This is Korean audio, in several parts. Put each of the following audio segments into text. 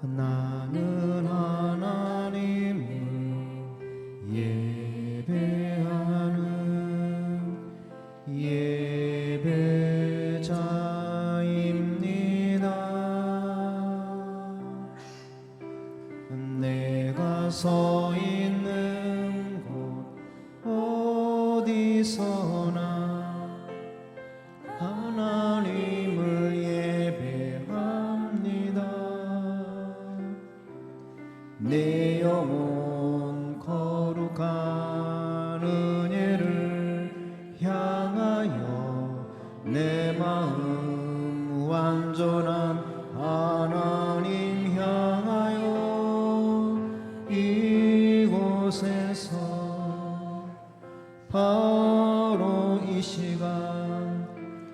나는 하나님을 예배하는 예배자입니다. 내가 서 있는 곳 어디서나 하나님을 예배합니다. 내 영혼 거룩한 은혜를 향하여 내 마음 완전한 하나님 향하여 이곳에서 바로 이 시간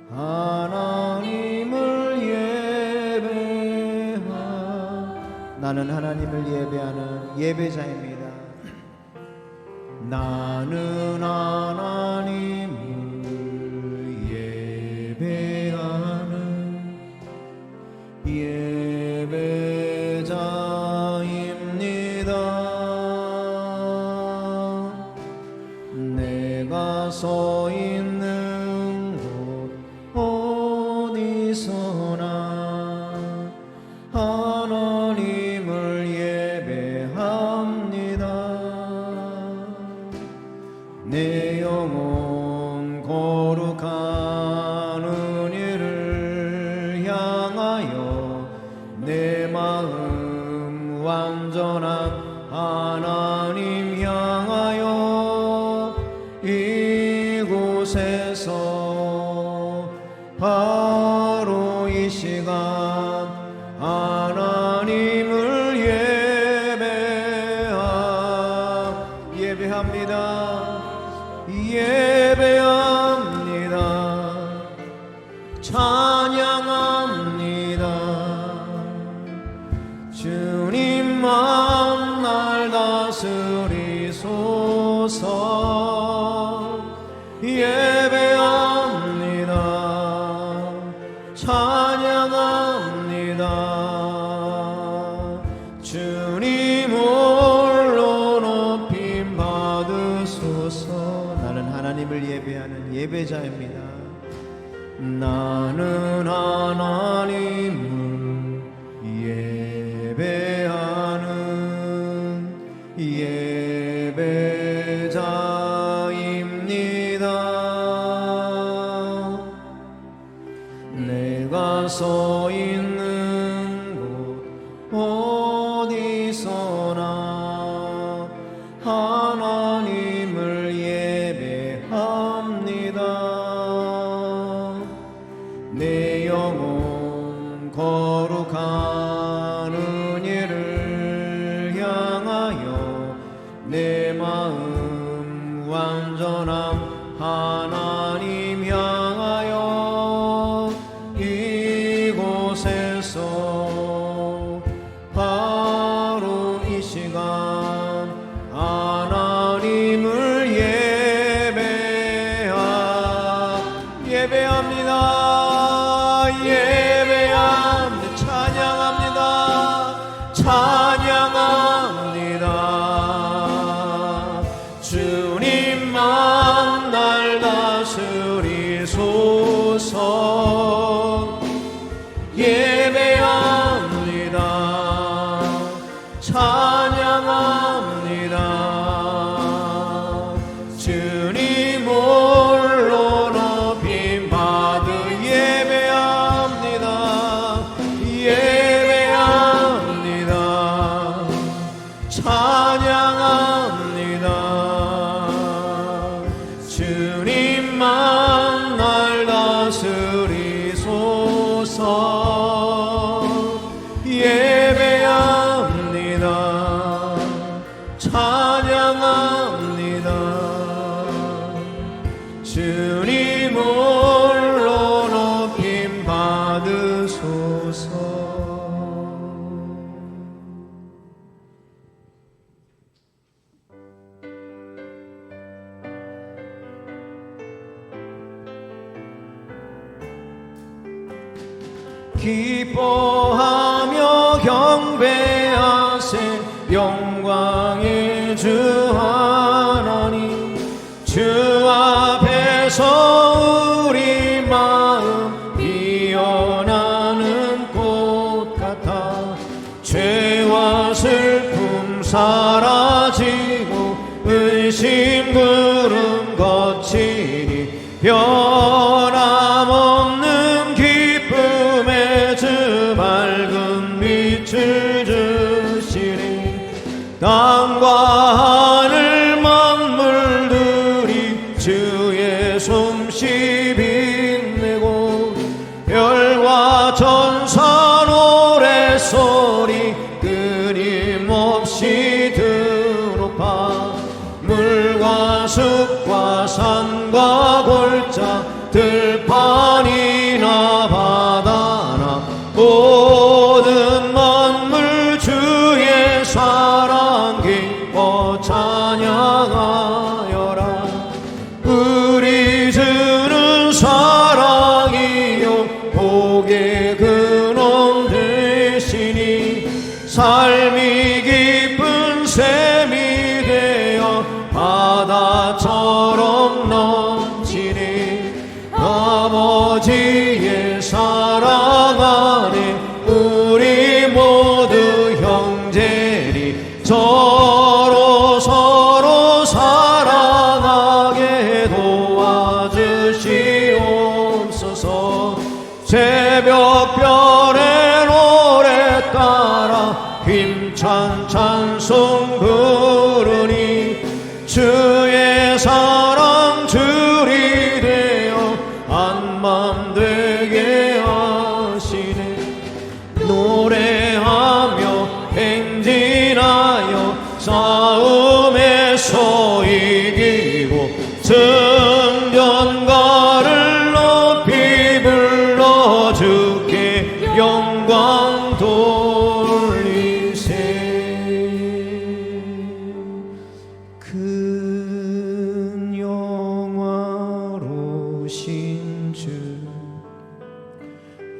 하나님을 예배하. 나는 하나님을 예배하는 예배자입니다. 나는 하나님을 예배하는 예배자입니다. 내가 서 있는 곳 어디서나 하나님을 예배합니다. 내 영혼 거룩한 은혜를 향하여 내 마음 완전한 하나님 향하여 이곳에서 바로 이 시간 하나님을 예배합니다. 예배합니다. 찬양합니다. 주님만 날 다스리소서. 예배합니다. 찬양합니다. 주님 홀로 높임 받으소서. 나는 하나님을 예배하는 예배자입니다. 나는 하나님을 예배하는 예배자입니다. 내가 서 있는 곳 어디서나 하나님을 예배합니다. 내 영혼 거룩한 은혜를 향하여 내 마음 완전한 하나님 향하여 이곳에서 바로 이 시간 하나님을 예배합니다. 예배합니다. 찬양합니다. 찬양합니다. 주님만 날 다스리소서. 예배합니다. 찬양합니다. 주님 홀로 높임 받으. 예배합니다. 예배합니다. 찬양합니다. 주님만 날 다스리소서. 예배합니다. 찬양합니다. 주님 홀로 높임 받으소서. 기뻐하며 경배 영광의 주 하나님, 주 앞에서 우리 마음 피어나는 꽃 같아 죄와 슬픔 사라지고 의심 구름 거치니 변함없는 기쁨의 주 밝은 빛을 주시니 땅과 하늘 만물들이 주의 솜씨 빛내고 별과 천사 노래소리 끊임없이 드높아 물과 숲과 산과 골짜 들판이나 바다나 모든 만물 주의 사랑 기뻐 찬양하여라. 우리 주는 사랑이요 복의 근원 되시니 삶이 깊은 샘이 되어 바다처럼 넘치니 아버지의 사랑 안에 우리 모두 형제니 서로 사랑하게 도와주시옵소서. 새벽별의 노래 따라 힘찬 찬송 부르니 주의 사랑 줄이 되어 한맘 되게 하시네. 노래하며 행진하여 싸움에서 이기고 승전가를 높이 불러 주께 영광 돌리세. 큰 영화로신 주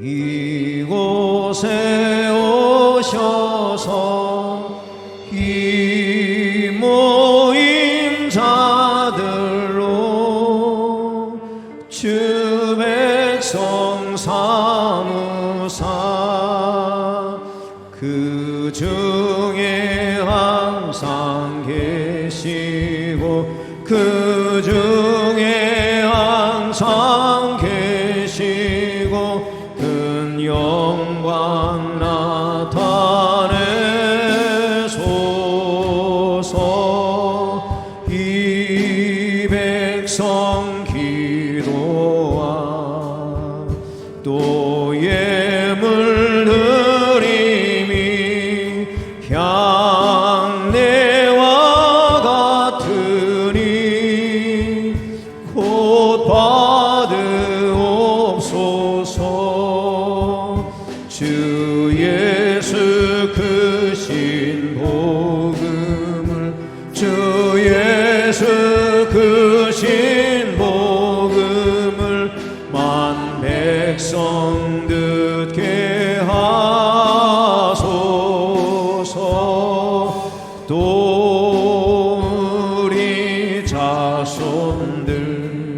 이곳에 오셔서 이 모임 자들로 주 백성 사무사 그 중에 항상 계시고 그 중에 항상 계시고 큰 영광 나타내소서. 이 백성 기도와 또 예물 드림이 향내와 같으니 곧 받으옵소서. 주 예수 크신 복음을 주 예수 크신 복음을 만 백성 듣게 하소서. 또 우리 자손들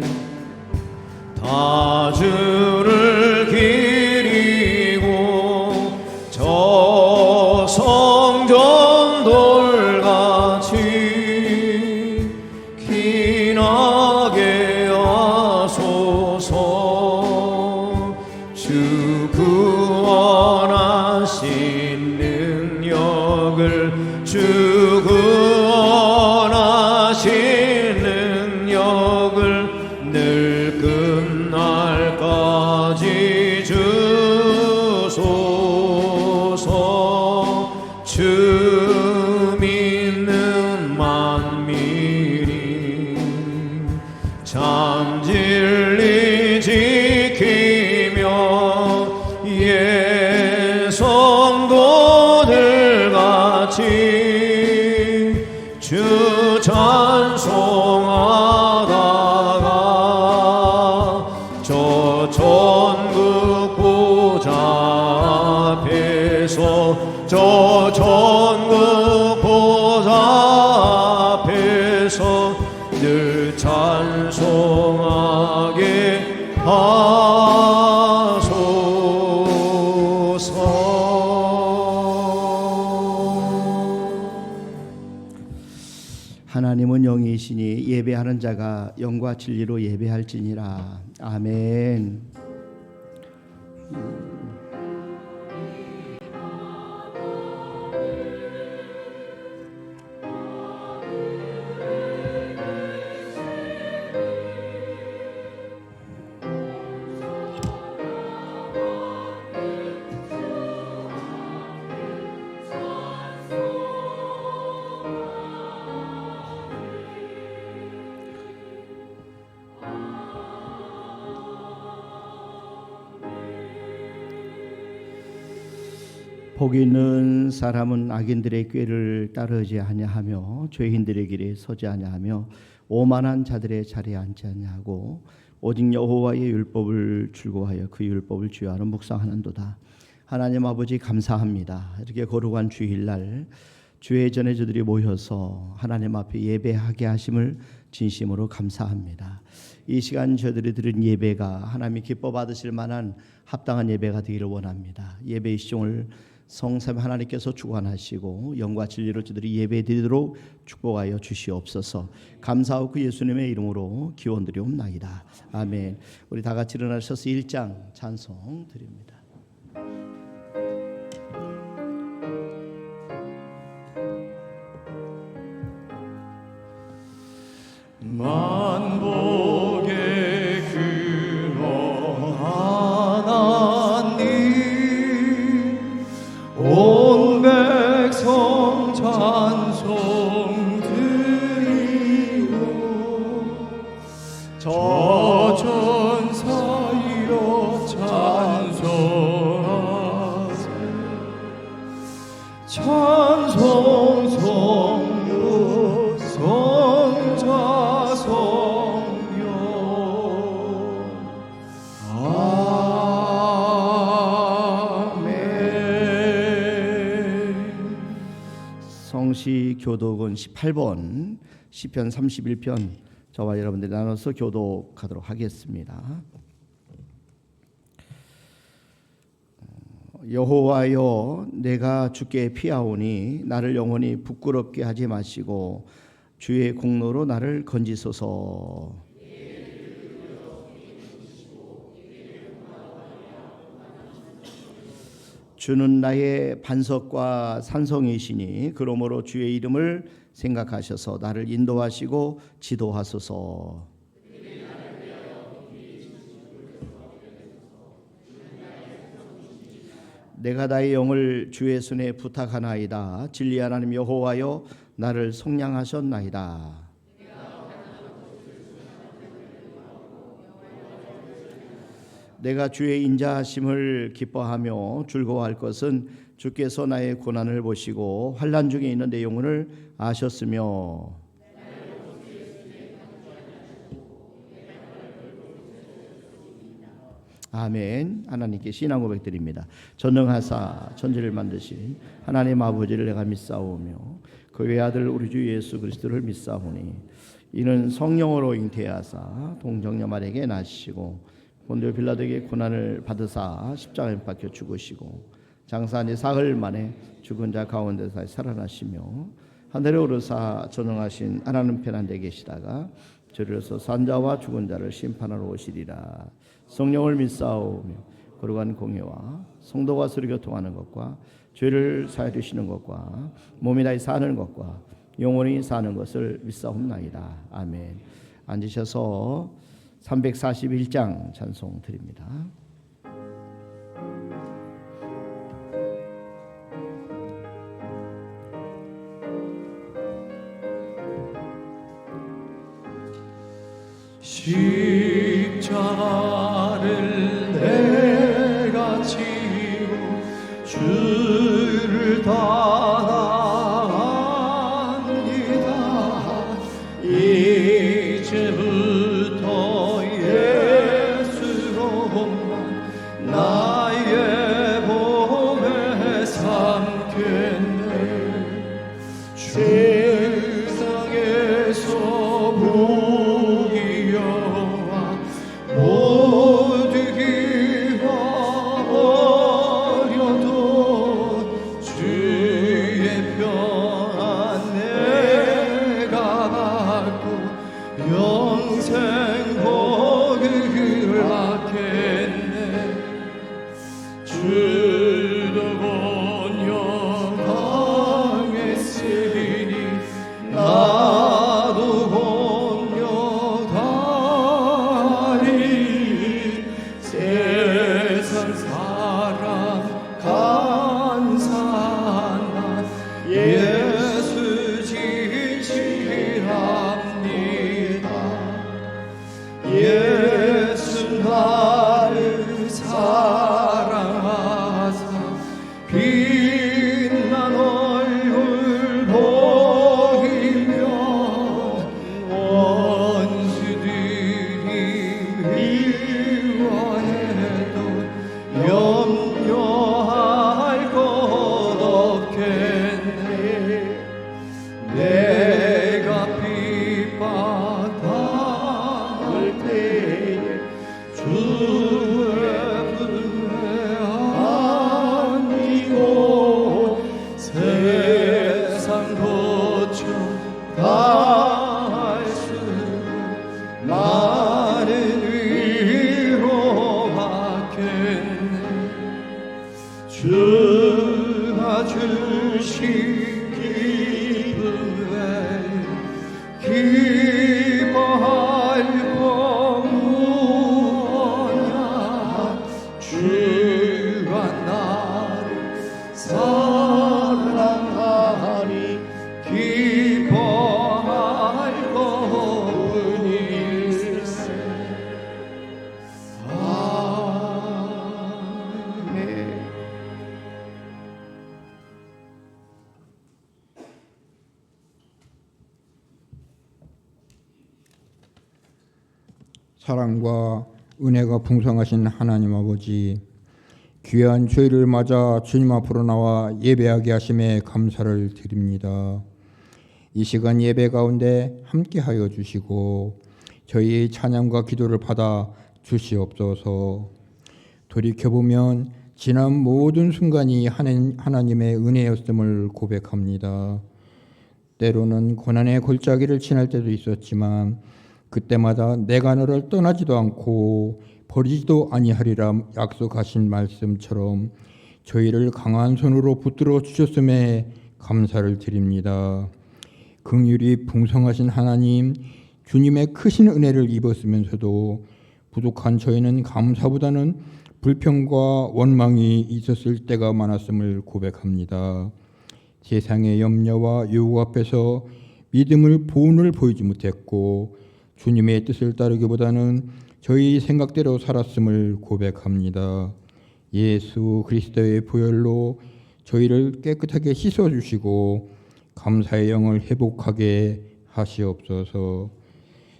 다 주를 기리고 저 성전 돌같이 기나게 하소서. 주 구원하신 능력을 주 구원하신 능력을 늘 끝날까지 주소서. 주 믿는 만민이 참 진리 지키며 예 성도들 같이 주 찬송하다가 저 전국 보좌 앞에서 저 전국 하나님은 영이시니 예배하는 자가 영과 진리로 예배할지니라. 아멘. 복이 있는 사람은 악인들의 꾀를 따르지 아니하며 죄인들의 길에 서지 아니하며 오만한 자들의 자리에 앉지 아니하고 오직 여호와의 율법을 즐거워하여 그 율법을 주야로 묵상하는도다. 하나님 아버지 감사합니다. 이렇게 거룩한 주일날 주의 전에 저들이 모여서 하나님 앞에 예배하게 하심을 진심으로 감사합니다. 이 시간 저들이 드린 예배가 하나님이 기뻐 받으실 만한 합당한 예배가 되기를 원합니다. 예배의 시종을 성삼 하나님께서 주관하시고 영과 진리로 저들이 예배드리도록 축복하여 주시옵소서. 감사하고 그 예수님의 이름으로 기원드리옵나이다. 아멘. 우리 다 같이 일어나셔서 1장 찬송 드립니다. 만복의 근원 하나님 온 백성 찬송 드리고 저 천사이여 찬송하세 찬송 성부 성자 성령 성시 교독은 18번 시편 31편 저와 여러분들이 나눠서 교독하도록 하겠습니다. 여호와여 내가 주께 피하오니 나를 영원히 부끄럽게 하지 마시고 주의 공로로 나를 건지소서. 주는 나의 반석과 산성이시니 그러므로 주의 이름을 생각하셔서 나를 인도하시고 지도하소서. 내가 나의 영을 주의 손에 부탁하나이다. 진리 하나님 여호와여 나를 속량하셨나이다. 내가 주의 인자하심을 기뻐하며 즐거워할 것은 주께서 나의 고난을 보시고 환난 중에 있는 내 영혼을 아셨으며 아멘. 하나님께 신앙 고백드립니다. 전능하사 천지를 만드신 하나님 아버지를 내가 믿사오며 그 외아들 우리 주 예수 그리스도를 믿사오니 이는 성령으로 잉태하사 동정녀 마리아에게 나시고 본디오 빌라도에게 고난을 받으사 십자가에 박혀 죽으시고 장사한 지 사흘 만에 죽은 자 가운데서 살아나시며 하늘에 오르사 전능하신 하나님 편한데 계시다가 저리로서 산자와 죽은 자를 심판하러 오시리라. 성령을 믿사오며 거룩한 공예와 성도가 서로 교통하는 것과 죄를 사하여 주시는 것과 몸이 다히 사는 것과 영원히 사는 것을 믿사옵나이다. 아멘. 앉으셔서 341장 찬송 드립니다. 십자가를 내가 지고 주를 따라갑니다. 이제부터 예수로만 나의 몸에 삼겠네. 세상에서 복이여와 나를 사랑하사 빛난 얼굴 보이면 원수들이 미워해도 염려할 것 없겠네. 내가 핍박당할 때에 주의 은혜 아니고 세상 고쳐 다할 수 많은 위로받겠네. 주가 주신 기쁨에 기뻐할 것 무엇냐. 주가 나를 사랑하니 기뻐할 것뿐일세. 아멘. 사랑과 은혜가 풍성하신 하나님 아버지, 귀한 주일을 맞아 주님 앞으로 나와 예배하게 하심에 감사를 드립니다. 이 시간 예배 가운데 함께하여 주시고 저희의 찬양과 기도를 받아 주시옵소서. 돌이켜보면 지난 모든 순간이 하나님의 은혜였음을 고백합니다. 때로는 고난의 골짜기를 지날 때도 있었지만 그때마다 내가 너를 떠나지도 않고 버리지도 아니하리라 약속하신 말씀처럼 저희를 강한 손으로 붙들어 주셨음에 감사를 드립니다. 긍휼이 풍성하신 하나님, 주님의 크신 은혜를 입었으면서도 부족한 저희는 감사보다는 불평과 원망이 있었을 때가 많았음을 고백합니다. 세상의 염려와 유혹 앞에서 믿음을 본을 보이지 못했고 주님의 뜻을 따르기보다는 저희 생각대로 살았음을 고백합니다. 예수 그리스도의 보혈로 저희를 깨끗하게 씻어주시고 감사의 영을 회복하게 하시옵소서.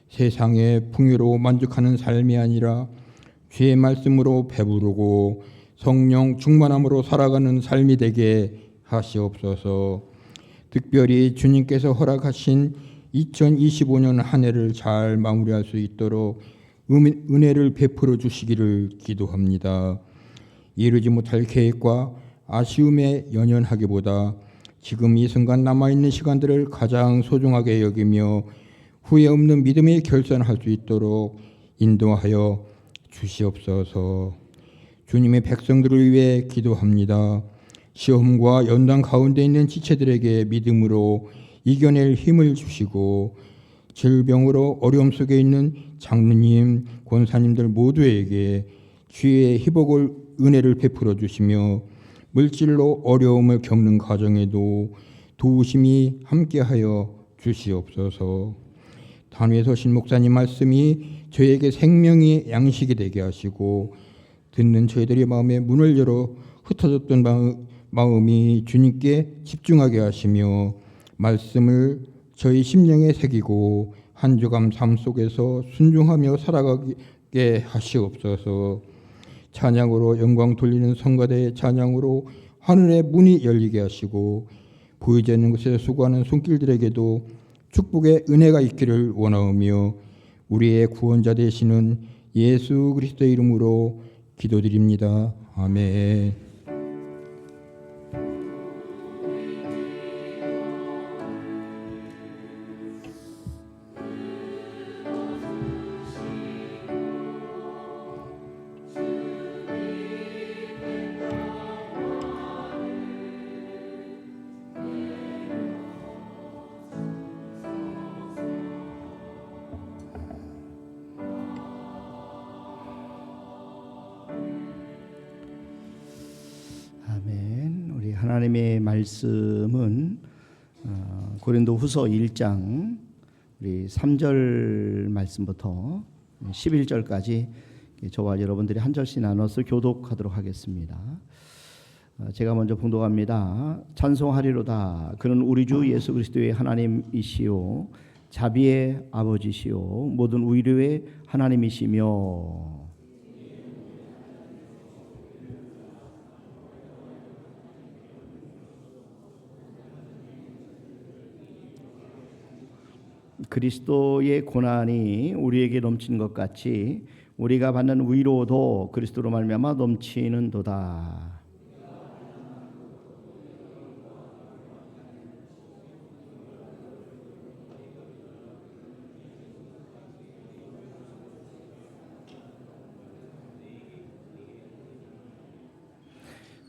세상의 풍요로 만족하는 삶이 아니라 주의 말씀으로 배부르고 성령 충만함으로 살아가는 삶이 되게 하시옵소서. 특별히 주님께서 허락하신 2025년 한 해를 잘 마무리할 수 있도록 은혜를 베풀어 주시기를 기도합니다. 이루지 못할 계획과 아쉬움에 연연하기보다 지금 이 순간 남아있는 시간들을 가장 소중하게 여기며 후회 없는 믿음의 결단할 수 있도록 인도하여 주시옵소서. 주님의 백성들을 위해 기도합니다. 시험과 연단 가운데 있는 지체들에게 믿음으로 이겨낼 힘을 주시고 질병으로 어려움 속에 있는 장로님, 권사님들 모두에게 주의 희복을 은혜를 베풀어 주시며 물질로 어려움을 겪는 가정에도 도우심이 함께하여 주시옵소서. 단위에 서신 목사님 말씀이 저에게 생명의 양식이 되게 하시고 듣는 저희들의 마음에 문을 열어 흩어졌던 마음이 주님께 집중하게 하시며 말씀을 저희 심령에 새기고 한 주간 삶 속에서 순종하며 살아가게 하시옵소서. 찬양으로 영광 돌리는 성가대의 찬양으로 하늘의 문이 열리게 하시고 보이지 않는 곳에 수고하는 손길들에게도 축복의 은혜가 있기를 원하오며 우리의 구원자 되시는 예수 그리스도의 이름으로 기도드립니다. 아멘. 아멘. 우리 하나님의 말씀은 고린도후서 1장 우리 3절 말씀부터 11절까지 저와 여러분들이 한 절씩 나눠서 교독하도록 하겠습니다. 제가 먼저 봉독합니다. 찬송하리로다. 그는 우리 주 예수 그리스도의 하나님이시요 자비의 아버지시요 모든 위로의 하나님이시며 그리스도의 고난이 우리에게 넘친 것 같이 우리가 받는 위로도 그리스도로 말미암아 넘치는도다.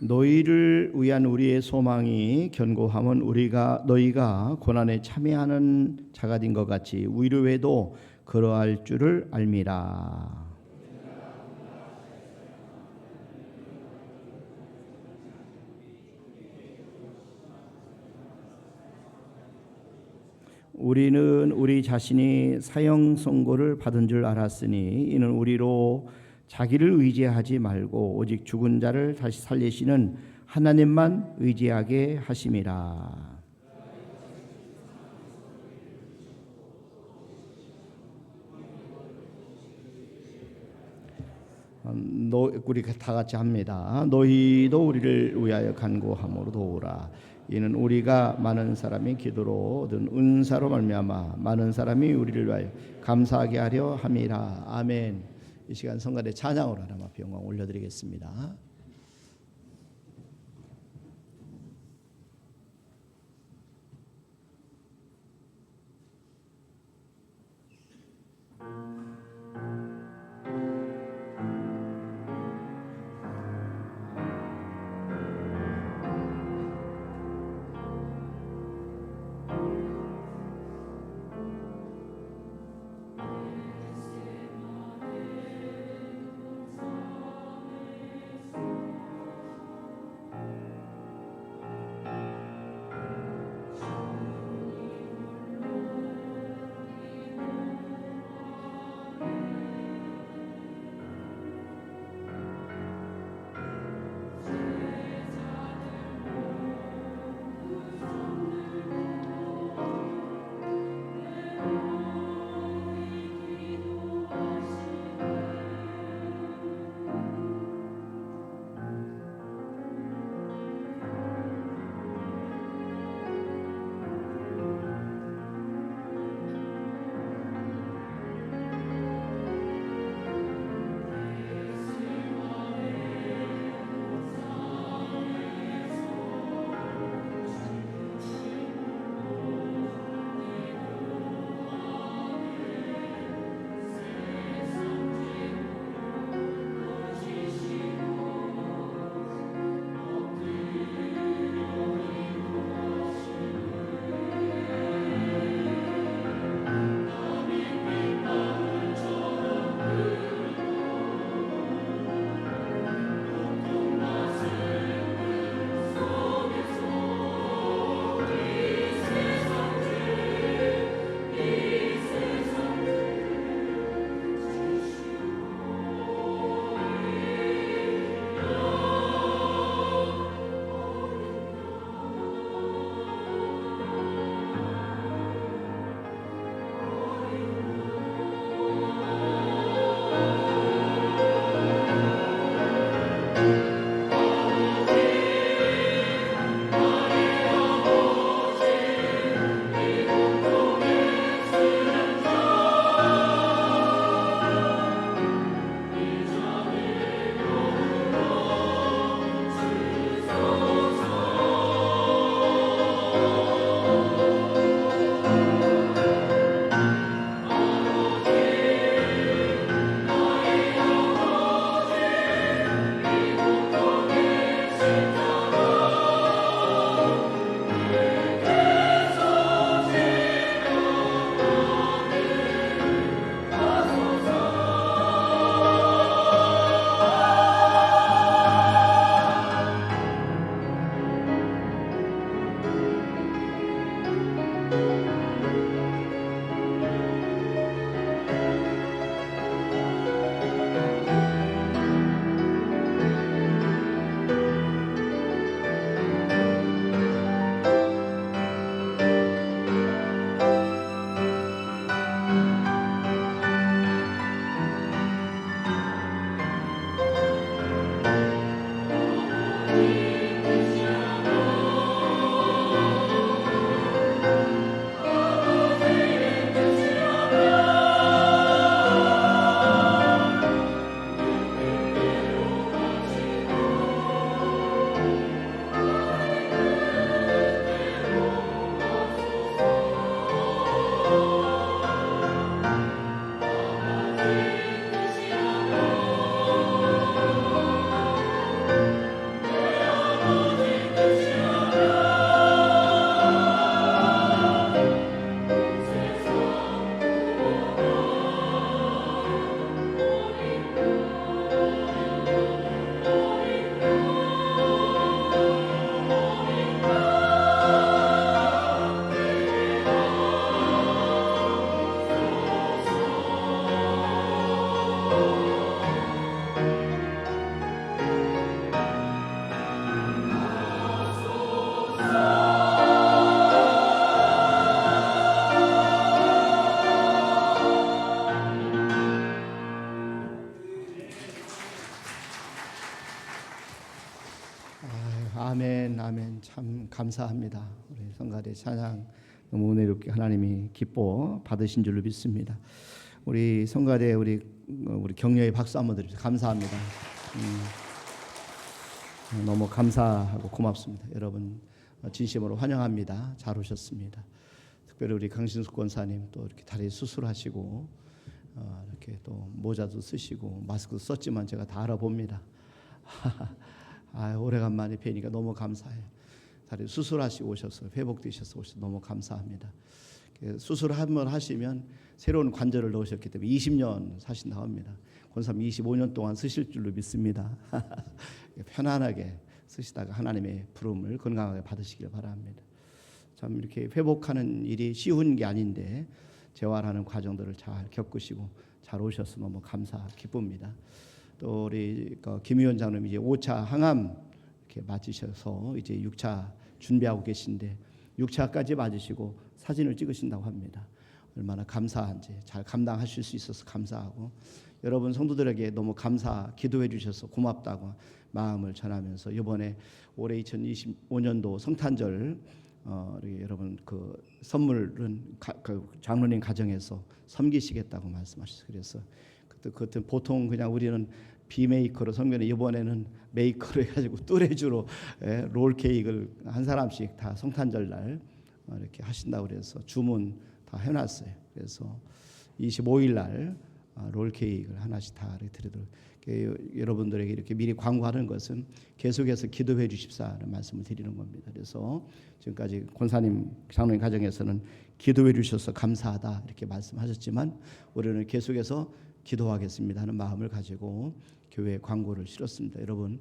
너희를 위한 우리의 소망이 견고함은 너희가 고난에 참여하는 자가 된 것 같이 위로에도 그러할 줄을 알미라. 우리는 우리 자신이 사형 선고를 받은 줄 알았으니 이는 우리로 자기를 의지하지 말고 오직 죽은 자를 다시 살리시는 하나님만 의지하게 하심이라. 우리 다 같이 합니다. 너희도 우리를 위하여 간구함으로 도우라. 이는 우리가 많은 사람이 기도로 얻은 은사로 말미암아 많은 사람이 우리를 위하여 감사하게 하려 함이라. 아멘. 이 시간 성가대 찬양으로 하나님 앞에 영광 올려드리겠습니다. 아멘, 아멘. 참 감사합니다. 우리 성가대 찬양 너무 은혜롭게 하나님이 기뻐 받으신 줄로 믿습니다. 우리 성가대 우리 격려의 박수 한번 드립시다. 감사합니다. 너무 감사하고 고맙습니다. 여러분 진심으로 환영합니다. 잘 오셨습니다. 특별히 우리 강신숙 권사님 또 이렇게 다리 수술하시고 이렇게 또 모자도 쓰시고 마스크도 썼지만 제가 다 알아봅니다. 오래간만에 뵈니까 너무 감사해요. 다리 수술하시고 오셔서 회복되셔서 오셔서 너무 감사합니다. 수술 한번 하시면 새로운 관절을 넣으셨기 때문에 20년 사신다고 합니다. 권사님 25년 동안 쓰실 줄로 믿습니다. 편안하게 쓰시다가 하나님의 부름을 건강하게 받으시길 바랍니다. 참 이렇게 회복하는 일이 쉬운 게 아닌데 재활하는 과정들을 잘 겪으시고 잘 오셔서 너무 기쁩니다. 또 우리 김 위원장님 이제 5차 항암 이렇게 맞으셔서 이제 6차 준비하고 계신데 6차까지 맞으시고 사진을 찍으신다고 합니다. 얼마나 감사한지 잘 감당하실 수 있어서 감사하고 여러분 성도들에게 너무 기도해 주셔서 고맙다고 마음을 전하면서 이번에 올해 2025년도 성탄절 여러분 그 선물은 그 장로님 가정에서 섬기시겠다고 말씀하셨어요. 그래서 그때 보통 그냥 우리는 비메이커로 섬기는 이번에는 메이커로 해가지고 뚜레쥬로 롤 케이크를 한 사람씩 다 성탄절 날 이렇게 하신다고 그래서 주문 다 해놨어요. 그래서 25일 날 롤 케이크를 하나씩 다 드리도록 여러분들에게 이렇게 미리 광고하는 것은 계속해서 기도해 주십사는 말씀을 드리는 겁니다. 그래서 지금까지 권사님 장로님 가정에서는 기도해 주셔서 감사하다 이렇게 말씀하셨지만 우리는 계속해서 기도하겠습니다 하는 마음을 가지고 교회에 광고를 실었습니다. 여러분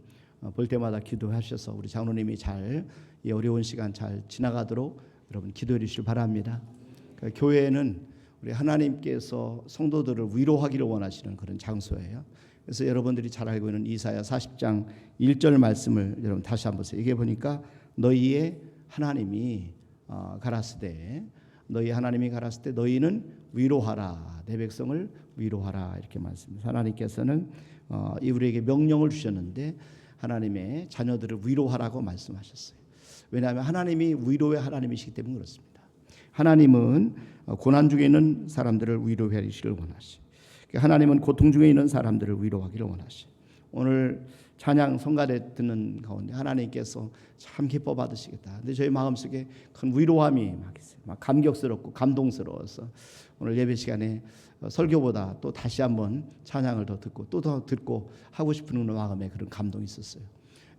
볼 때마다 기도하셔서 우리 장로님이 잘 이 어려운 시간 잘 지나가도록 여러분 기도해 주시길 바랍니다. 그러니까 교회는 우리 하나님께서 성도들을 위로하기를 원하시는 그런 장소예요. 그래서 여러분들이 잘 알고 있는 이사야 40장 1절 말씀을 여러분 다시 한번 얘기해 보니까 너희의 하나님이 가라스되 너희는 위로하라 내 백성을 위로하라 이렇게 말씀합니다. 하나님께서는 우리에게 명령을 주셨는데 하나님의 자녀들을 위로하라고 말씀하셨어요. 왜냐하면 하나님이 위로의 하나님이시기 때문에 그렇습니다. 하나님은 고난 중에 있는 사람들을 위로해 주시기를 원하시고 하나님은 고통 중에 있는 사람들을 위로하기를 원하시고 오늘 찬양 성가대 듣는 가운데 하나님께서 참 기뻐 받으시겠다. 근데 저희 마음속에 큰 위로함이 막 있어요. 막 감격스럽고 감동스러워서 오늘 예배 시간에 설교보다 또 다시 한번 찬양을 더 듣고 또 더 듣고 하고 싶은 마음에 그런 감동이 있었어요.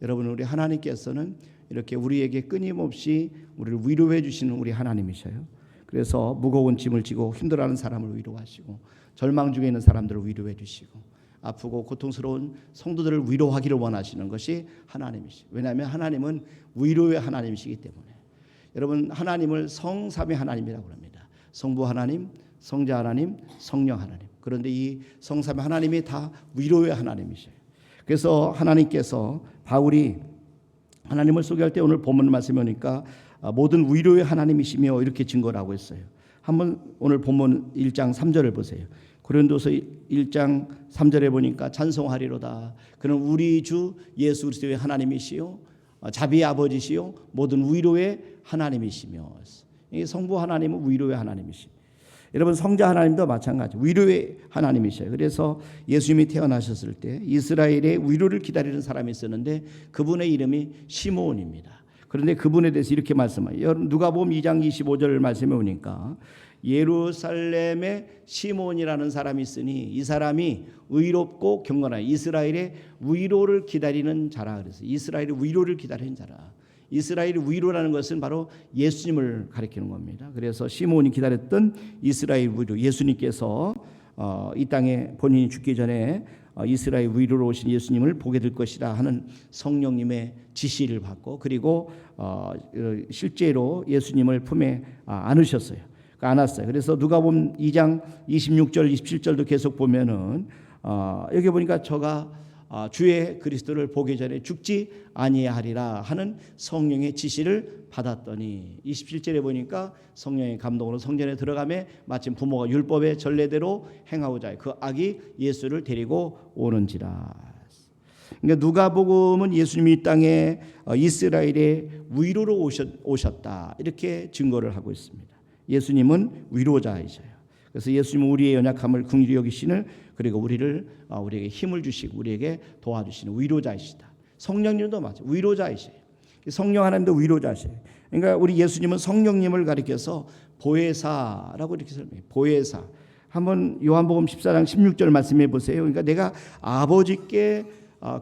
여러분 우리 하나님께서는 이렇게 우리에게 끊임없이 우리를 위로해 주시는 우리 하나님이셔요. 그래서 무거운 짐을 지고 힘들어하는 사람을 위로하시고 절망 중에 있는 사람들을 위로해 주시고 아프고 고통스러운 성도들을 위로하기를 원하시는 것이 하나님이시죠. 왜냐하면 하나님은 위로의 하나님이시기 때문에 여러분 하나님을 성삼위 하나님이라고 합니다. 성부 하나님, 성자 하나님, 성령 하나님. 그런데 이 성삼위 하나님이 다 위로의 하나님이셔요. 그래서 하나님께서 바울이 하나님을 소개할 때 오늘 본문 말씀에 오니까 모든 위로의 하나님이시며 이렇게 증거를 하고 있어요. 한번 오늘 본문 1장 3절을 보세요. 고린도서 1장 3절에 보니까 찬송하리로다. 그는 우리 주 예수 그리스도의 하나님이시요 자비의 아버지시요 모든 위로의 하나님이시며 이 성부 하나님은 위로의 하나님이시요. 여러분 성자 하나님도 마찬가지 위로의 하나님이셔요. 그래서 예수님이 태어나셨을 때 이스라엘의 위로를 기다리는 사람이 있었는데 그분의 이름이 시므온입니다. 그런데 그분에 대해서 이렇게 말씀해요. 누가복음 2장 25절 말씀해 보니까 예루살렘에 시몬이라는 사람이 있으니 이 사람이 의롭고 경건한 이스라엘의 위로를 기다리는 자라. 그래서 이스라엘의 위로를 기다리는 자라. 이스라엘의 위로라는 것은 바로 예수님을 가리키는 겁니다. 그래서 시몬이 기다렸던 이스라엘 위로 예수님께서 이 땅에 본인이 죽기 전에 이스라엘 위로로 오신 예수님을 보게 될 것이라 하는 성령님의 지시를 받고 그리고 실제로 예수님을 품에 안으셨어요. 안았어요. 그래서 누가복음 2장 26절 27절도 계속 보면은 여기 보니까 저가 주의 그리스도를 보기 전에 죽지 아니하리라 하는 성령의 지시를 받았더니 27절에 보니까 성령의 감동으로 성전에 들어가매 마침 부모가 율법의 전례대로 행하고자 그 아기 예수를 데리고 오는지라. 그러니까 누가복음은 예수님이 이 땅에 이스라엘의 위로로 오셨다 이렇게 증거를 하고 있습니다. 예수님은 위로자이셔요. 그래서 예수님은 우리의 연약함을 긍휼히 여기시는, 그리고 우리에게 힘을 주시고 우리에게 도와주시는 위로자이시다. 성령님도 맞아요. 위로자이셔요. 성령 하나님도 위로자이셔요. 그러니까 우리 예수님은 성령님을 가리켜서 보혜사라고 이렇게 설명해요. 보혜사. 한번 요한복음 14장 16절 말씀해 보세요. 그러니까 내가 아버지께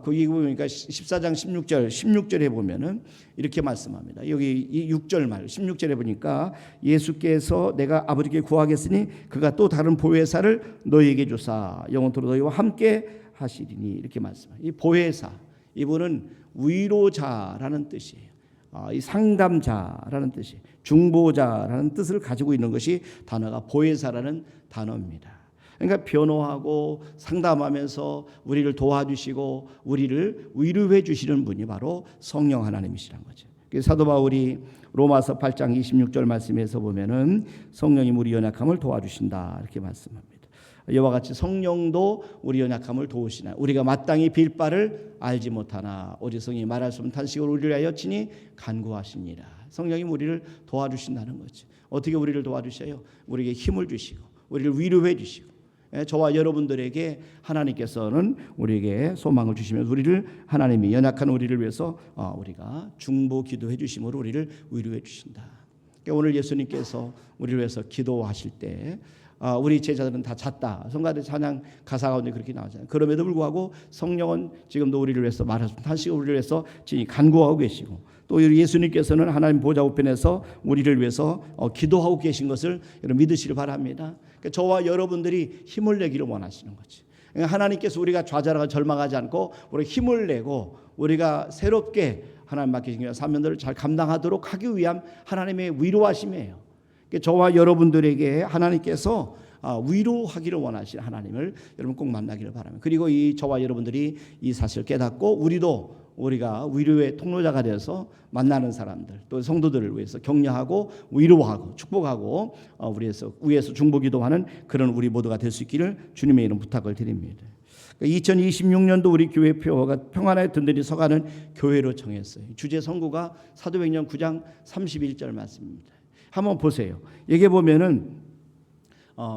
거기 보니까 14장 16절에 보면은 이렇게 말씀합니다. 여기 이 6절 말 16절에 보니까 예수께서 내가 아버지께 구하겠으니 그가 또 다른 보혜사를 너희에게 주사 영원토록 너희와 함께 하시리니 이렇게 말씀합니다. 이 보혜사, 이분은 위로자라는 뜻이에요. 이 상담자라는 뜻이, 중보자라는 뜻을 가지고 있는 것이 단어가 보혜사라는 단어입니다. 그러니까 변호하고 상담하면서 우리를 도와주시고 우리를 위로해 주시는 분이 바로 성령 하나님이시란 거죠. 사도 바울이 로마서 8장 26절 말씀에서 보면은 성령이 우리 연약함을 도와주신다 이렇게 말씀합니다. 이와 같이 성령도 우리 연약함을 도우시나 우리가 마땅히 빌 바를 알지 못하나 오직 성령이 말할 수 없는 탄식으로 우리를 하여 친히 간구하시니라. 성령이 우리를 도와주신다는 거죠. 어떻게 우리를 도와주셔요? 우리에게 힘을 주시고 우리를 위로해 주시고, 저와 여러분들에게 하나님께서는 우리에게 소망을 주시면서 우리를, 하나님이 연약한 우리를 위해서 우리가 중보 기도해 주심으로 우리를 위로해 주신다. 그러니까 오늘 예수님께서 우리를 위해서 기도하실 때 우리 제자들은 다 잤다. 성가대 찬양 가사 가운데 그렇게 나오잖아요. 그럼에도 불구하고 성령은 지금도 우리를 위해서 말하시고 탄식으로 우리를 위해서 진히 간구하고 계시고, 또 예수님께서는 하나님 보좌 우편에서 우리를 위해서 기도하고 계신 것을 여러분 믿으시길 바랍니다. 그러니까 저와 여러분들이 힘을 내기를 원하시는 거지. 그러니까 하나님께서 우리가 좌절하고 절망하지 않고 우리 힘을 내고 우리가 새롭게 하나님 맡기신 사명들을 잘 감당하도록 하기 위한 하나님의 위로하심이에요. 그러니까 저와 여러분들에게 하나님께서 위로하기를 원하시는 하나님을 여러분 꼭 만나기를 바랍니다. 그리고 이 저와 여러분들이 이 사실을 깨닫고 우리가 위로의 통로자가 되어서 만나는 사람들, 또 성도들을 위해서 격려하고 위로하고 축복하고 위에서 중보기도하는 그런 우리 모두가 될 수 있기를 주님의 이름 부탁을 드립니다. 2026년도 우리 교회 표가 평안에 든든히 서가는 교회로 정했어요. 주제 선구가 사도행전 9장 31절 말씀입니다. 한번 보세요. 여기 보면은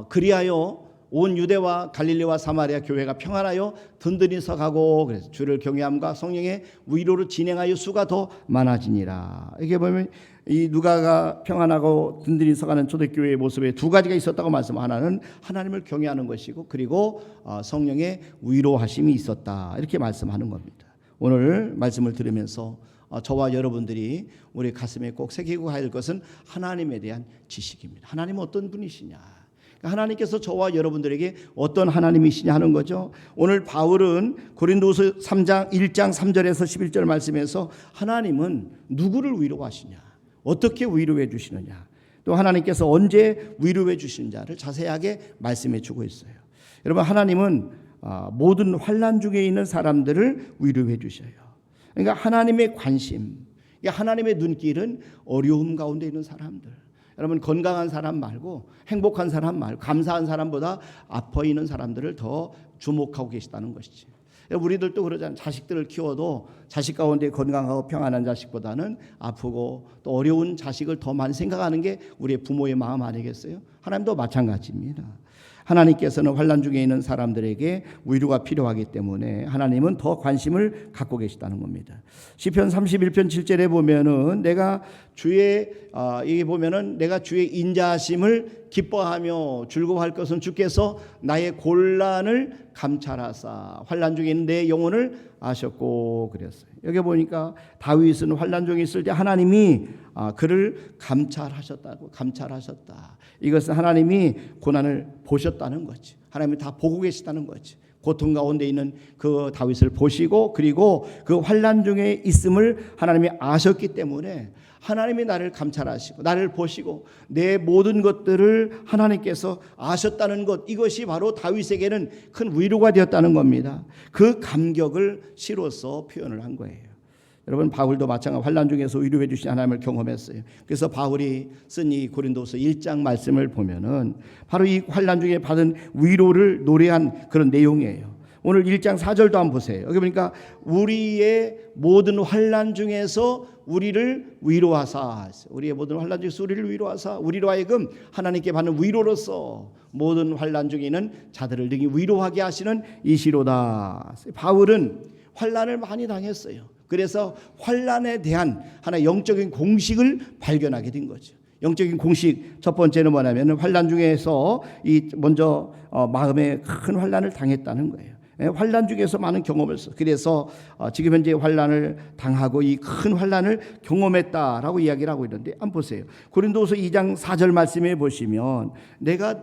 그리하여 온 유대와 갈릴리와 사마리아 교회가 평안하여 든든히 서가고, 그래서 주를 경외함과 성령의 위로로 진행하여 수가 더 많아지니라. 이게 보면 이 누가가 평안하고 든든히 서가는 초대교회의 모습에 두 가지가 있었다고 말씀. 하나는 하나님을 경외하는 것이고, 그리고 성령의 위로하심이 있었다 이렇게 말씀하는 겁니다. 오늘 말씀을 들으면서 저와 여러분들이 우리 가슴에 꼭 새기고 가야 할 것은 하나님에 대한 지식입니다. 하나님은 어떤 분이시냐, 하나님께서 저와 여러분들에게 어떤 하나님이시냐 하는 거죠. 오늘 바울은 고린도후서 3장 1장 3절에서 11절 말씀에서 하나님은 누구를 위로하시냐, 어떻게 위로해 주시느냐, 또 하나님께서 언제 위로해 주시는지를 자세하게 말씀해 주고 있어요. 여러분, 하나님은 모든 환난 중에 있는 사람들을 위로해 주셔요. 그러니까 하나님의 관심, 하나님의 눈길은 어려움 가운데 있는 사람들, 여러분 건강한 사람 말고 행복한 사람 말고 감사한 사람보다 아파 있는 사람들을 더 주목하고 계시다는 것이지. 우리들도 그러잖아요. 자식들을 키워도 자식 가운데 건강하고 평안한 자식보다는 아프고 또 어려운 자식을 더 많이 생각하는 게 우리의 부모의 마음 아니겠어요? 하나님도 마찬가지입니다. 하나님께서는 환난 중에 있는 사람들에게 위로가 필요하기 때문에 하나님은 더 관심을 갖고 계시다는 겁니다. 시편 31편 7절에 보면은 내가 주의 인자하심을 기뻐하며 즐거워할 것은 주께서 나의 곤란을 감찰하사 환난 중에 있는 내 영혼을 아셨고 그랬어요. 여기 보니까 다윗은 환난 중에 있을 때 하나님이 그를 감찰하셨다. 이것은 하나님이 고난을 보셨다는 거지. 하나님이 다 보고 계시다는 거지. 고통 가운데 있는 그 다윗을 보시고, 그리고 그 환난 중에 있음을 하나님이 아셨기 때문에 하나님이 나를 감찰하시고 나를 보시고 내 모든 것들을 하나님께서 아셨다는 것, 이것이 바로 다윗에게는 큰 위로가 되었다는 겁니다. 그 감격을 시로써 표현을 한 거예요. 여러분, 바울도 마찬가지 환난 중에서 위로해 주신 하나님을 경험했어요. 그래서 바울이 쓴 이 고린도서 1장 말씀을 보면은 바로 이 환난 중에 받은 위로를 노래한 그런 내용이에요. 오늘 1장 4절도 한번 보세요. 여기 보니까 우리의 모든 환난 중에서 우리를 위로하사, 우리의 모든 환난 중에서 우리를 위로하사, 우리로 하여금 하나님께 받는 위로로서 모든 환난 중에 있는 자들을 능히 위로하게 하시는 이시로다. 바울은 환난을 많이 당했어요. 그래서 환난에 대한 하나의 영적인 공식을 발견하게 된 거죠. 영적인 공식 첫 번째는 뭐냐면 환난 중에서 이 먼저 마음에 큰 환난을 당했다는 거예요. 환난 중에서 많은 경험을 써. 그래서 지금 현재 환난을 당하고 이 큰 환난을 경험했다라고 이야기를 하고 있는데 한번 보세요. 고린도후서 2장 4절 말씀에 보시면 내가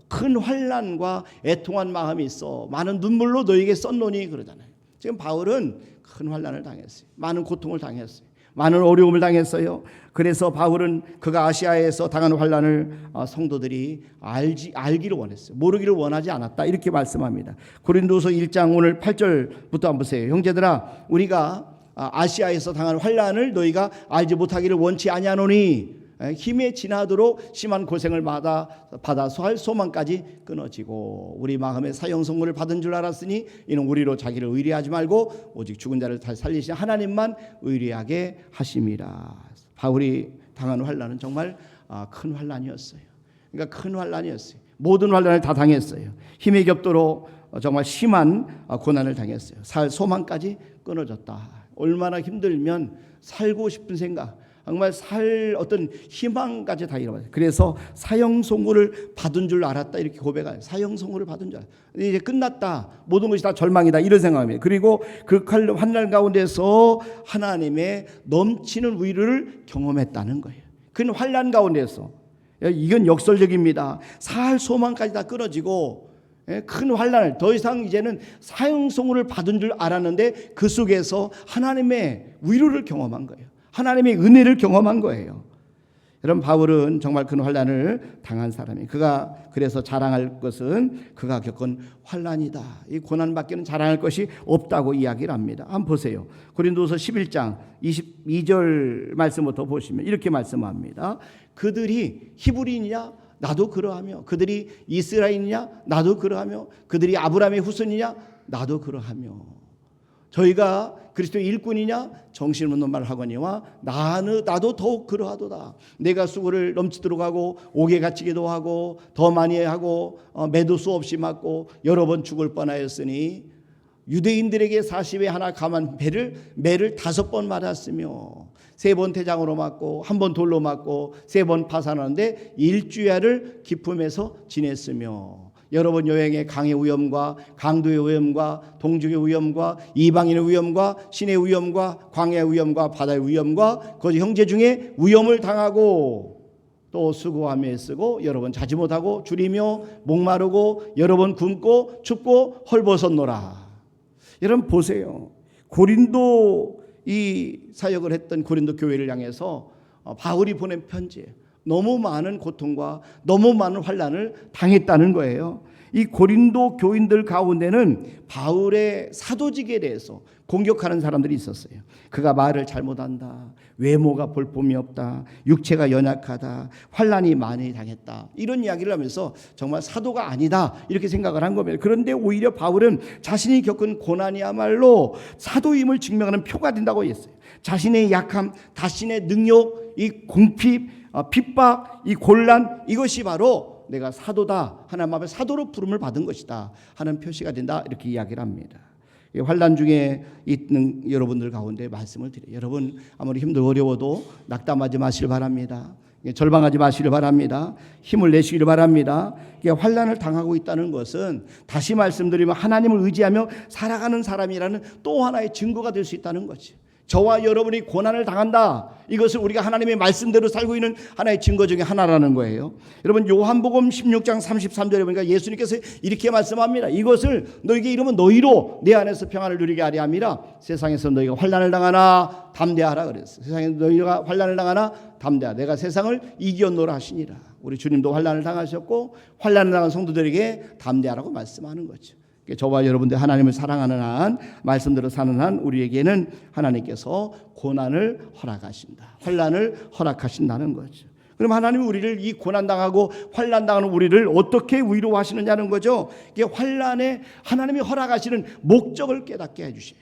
큰 환난과 애통한 마음이 있어 많은 눈물로 너에게 썼노니 그러잖아요. 지금 바울은 큰 환난을 당했어요. 많은 고통을 당했어요. 많은 어려움을 당했어요. 그래서 바울은 그가 아시아에서 당한 환난을 성도들이 알기를 원했어요. 모르기를 원하지 않았다. 이렇게 말씀합니다. 고린도서 1장 오늘 8절부터 한번 보세요. 형제들아 우리가 아시아에서 당한 환난을 너희가 알지 못하기를 원치 아니하노니 힘에 지나도록 심한 고생을 받아서 할 소망까지 끊어지고 우리 마음에 사형 선고를 받은 줄 알았으니 이는 우리로 자기를 의뢰하지 말고 오직 죽은 자를 다시 살리신 하나님만 의뢰하게 하심이라. 바울이 당한 환난은 정말 큰 환난이었어요. 그러니까 큰 환난이었어요. 모든 환난을 다 당했어요. 힘에 겹도록 정말 심한 고난을 당했어요. 살 소망까지 끊어졌다. 얼마나 힘들면 살고 싶은 생각, 정말 살 어떤 희망까지 다 잃어버려요. 그래서 사형 선고를 받은 줄 알았다 이렇게 고백해요. 사형 선고를 받은 줄 알았다. 이제 끝났다. 모든 것이 다 절망이다 이런 생각입니다. 그리고 그 환난 가운데서 하나님의 넘치는 위로를 경험했다는 거예요. 그 환난 가운데서 이건 역설적입니다. 살 소망까지 다 끊어지고 큰 환난을 더 이상 이제는 사형 선고를 받은 줄 알았는데 그 속에서 하나님의 위로를 경험한 거예요. 하나님의 은혜를 경험한 거예요. 여러분 바울은 정말 큰 환난을 당한 사람이에요. 그가 그래서 자랑할 것은 그가 겪은 환난이다. 이 고난밖에는 자랑할 것이 없다고 이야기를 합니다. 한번 보세요. 고린도서 11장 22절 말씀부터 보시면 이렇게 말씀합니다. 그들이 히브리인이냐 나도 그러하며 그들이 이스라엘이냐 나도 그러하며 그들이 아브라함의 후손이냐 나도 그러하며 저희가 그리스도의 일꾼이냐 정신없는 말을 하거니와 나도 더욱 그러하도다. 내가 수고를 넘치도록 하고 옥에 갇히기도 하고 더 많이 하고 매도 수없이 맞고 여러 번 죽을 뻔하였으니 유대인들에게 40에 하나 감한 매를 5번 맞았으며 3번 태장으로 맞고 1번 돌로 맞고 3번 파산하는데 일주야를 기품에서 지냈으며 여러 번 여행의 강의 위험과 강도의 위험과 동족의 위험과 이방인의 위험과 신의 위험과 광야의 위험과 바다의 위험과 거짓 형제 중에 위험을 당하고 또 수고하며 애쓰고 여러 번 자지 못하고 줄이며 목마르고 여러 번 굶고 춥고 헐벗었노라. 여러분 보세요. 고린도 이 사역을 했던 고린도 교회를 향해서 바울이 보낸 편지예요. 너무 많은 고통과 너무 많은 환난을 당했다는 거예요. 이 고린도 교인들 가운데는 바울의 사도직에 대해서 공격하는 사람들이 있었어요. 그가 말을 잘못한다. 외모가 볼품이 없다. 육체가 연약하다. 환난이 많이 당했다. 이런 이야기를 하면서 정말 사도가 아니다. 이렇게 생각을 한 겁니다. 그런데 오히려 바울은 자신이 겪은 고난이야말로 사도임을 증명하는 표가 된다고 했어요. 자신의 약함, 자신의 능력, 이 궁핍, 핍박, 이 곤란 이것이 바로 내가 사도다. 하나님 앞에 사도로 부름을 받은 것이다 하는 표시가 된다. 이렇게 이야기를 합니다. 환난 중에 있는 여러분들 가운데 말씀을 드려요. 여러분 아무리 힘들고 어려워도 낙담하지 마시길 바랍니다. 절망하지 마시길 바랍니다. 힘을 내시길 바랍니다. 환난을 당하고 있다는 것은 다시 말씀드리면 하나님을 의지하며 살아가는 사람이라는 또 하나의 증거가 될 수 있다는 거죠. 저와 여러분이 고난을 당한다. 이것을 우리가 하나님의 말씀대로 살고 있는 하나의 증거 중에 하나라는 거예요. 여러분 요한복음 16장 33절에 보니까 예수님께서 이렇게 말씀합니다. 이것을 너에게 이르면 너희로 내 안에서 평안을 누리게 하려 함이라. 세상에서 너희가 환난을 당하나 담대하라 그랬어요. 세상에서 너희가 환난을 당하나 담대하라. 내가 세상을 이겼노라 하시니라. 우리 주님도 환난을 당하셨고 환난을 당한 성도들에게 담대하라고 말씀하는 거죠. 저와 여러분들 하나님을 사랑하는 한 말씀대로 사는 한 우리에게는 하나님께서 고난을 허락하신다. 환난을 허락하신다는 거죠. 그럼 하나님이 우리를 이 고난당하고 환난당하는 우리를 어떻게 위로하시느냐는 거죠. 이게 환난에 하나님이 허락하시는 목적을 깨닫게 해주세요.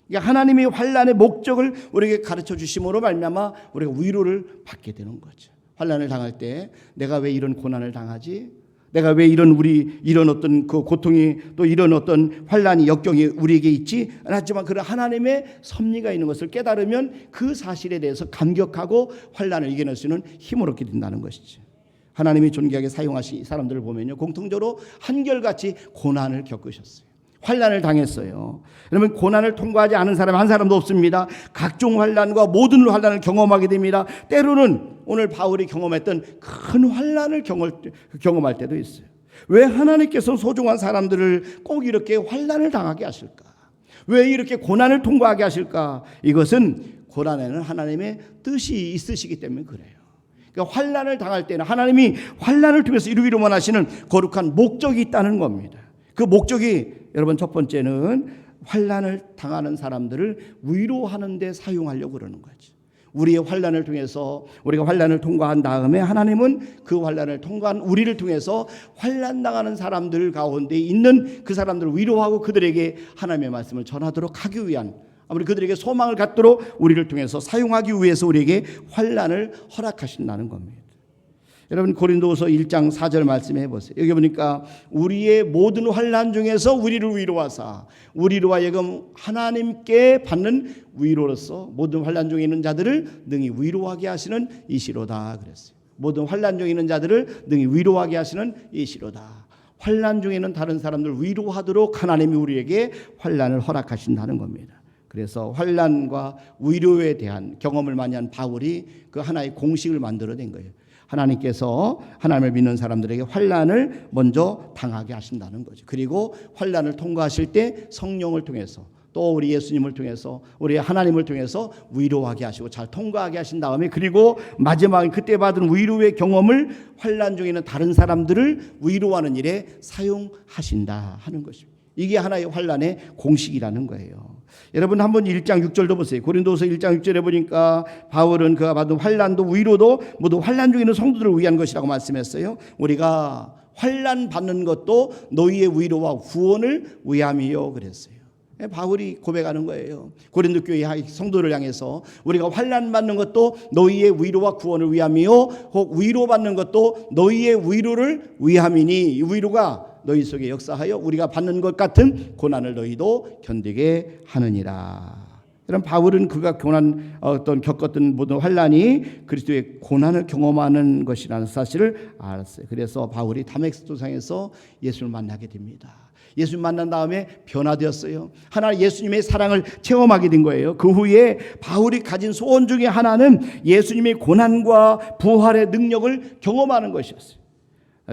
그러니까 하나님이 환난의 목적을 우리에게 가르쳐 주심으로 말미암아 우리가 위로를 받게 되는 거죠. 환난을 당할 때 내가 왜 이런 고난을 당하지? 내가 왜 이런 어떤 그 고통이 또 이런 어떤 환난이 역경이 우리에게 있지? 하지만 그런 하나님의 섭리가 있는 것을 깨달으면 그 사실에 대해서 감격하고 환난을 이겨낼 수 있는 힘을 얻게 된다는 것이죠. 하나님이 존귀하게 사용하신 사람들을 보면요, 공통적으로 한결같이 고난을 겪으셨어요. 환난을 당했어요. 그러면 고난을 통과하지 않은 사람 한 사람도 없습니다. 각종 환난과 모든 환난을 경험하게 됩니다. 때로는 오늘 바울이 경험했던 큰 환난을 경험할 때도 있어요. 왜 하나님께서 소중한 사람들을 꼭 이렇게 환난을 당하게 하실까? 왜 이렇게 고난을 통과하게 하실까? 이것은 고난에는 하나님의 뜻이 있으시기 때문에 그래요. 그러니까 환난을 당할 때는 하나님이 환난을 통해서 이루기로만 하시는 거룩한 목적이 있다는 겁니다. 그 목적이 여러분 첫 번째는 환난을 당하는 사람들을 위로하는 데 사용하려고 그러는 거죠. 우리의 환난을 통해서 우리가 환난을 통과한 다음에 하나님은 그 환난을 통과한 우리를 통해서 환난 당하는 사람들 가운데 있는 그 사람들을 위로하고 그들에게 하나님의 말씀을 전하도록 하기 위한, 아무리 그들에게 소망을 갖도록 우리를 통해서 사용하기 위해서 우리에게 환난을 허락하신다는 겁니다. 여러분 고린도후서 1장 4절 말씀해 보세요. 여기 보니까 우리의 모든 환난 중에서 우리를 위로하사 우리로 하여금 하나님께 받는 위로로서 모든 환난 중에 있는 자들을 능히 위로하게 하시는 이시로다 그랬어요. 모든 환난 중에 있는 자들을 능히 위로하게 하시는 이시로다. 환난 중에 있는 다른 사람들을 위로하도록 하나님이 우리에게 환난을 허락하신다는 겁니다. 그래서 환난과 위로에 대한 경험을 많이 한 바울이 그 하나의 공식을 만들어낸 거예요. 하나님께서 하나님을 믿는 사람들에게 환난을 먼저 당하게 하신다는 거죠. 그리고 환난을 통과하실 때 성령을 통해서 또 우리 예수님을 통해서 우리 하나님을 통해서 위로하게 하시고 잘 통과하게 하신 다음에 그리고 마지막에 그때 받은 위로의 경험을 환난 중에 있는 다른 사람들을 위로하는 일에 사용하신다 하는 것입니다. 이게 하나의 환난의 공식이라는 거예요. 여러분 한번 1장 6절도 보세요. 고린도서 1장 6절에 보니까 바울은 그가 받은 환난도 위로도 모두 환난 중에 있는 성도들을 위한 것이라고 말씀했어요. 우리가 환난 받는 것도 너희의 위로와 구원을 위함이요 그랬어요. 바울이 고백하는 거예요. 고린도 교회 성도를 향해서 우리가 환난 받는 것도 너희의 위로와 구원을 위함이요 혹 위로받는 것도 너희의 위로를 위함이니 이 위로가 너희 속에 역사하여 우리가 받는 것 같은 고난을 너희도 견디게 하느니라. 그럼 바울은 그가 겪었던 모든 환난이 그리스도의 고난을 경험하는 것이라는 사실을 알았어요. 그래서 바울이 다메섹 도상에서 예수를 만나게 됩니다. 예수님 만난 다음에 변화되었어요. 하나님 예수님의 사랑을 체험하게 된 거예요. 그 후에 바울이 가진 소원 중에 하나는 예수님의 고난과 부활의 능력을 경험하는 것이었어요.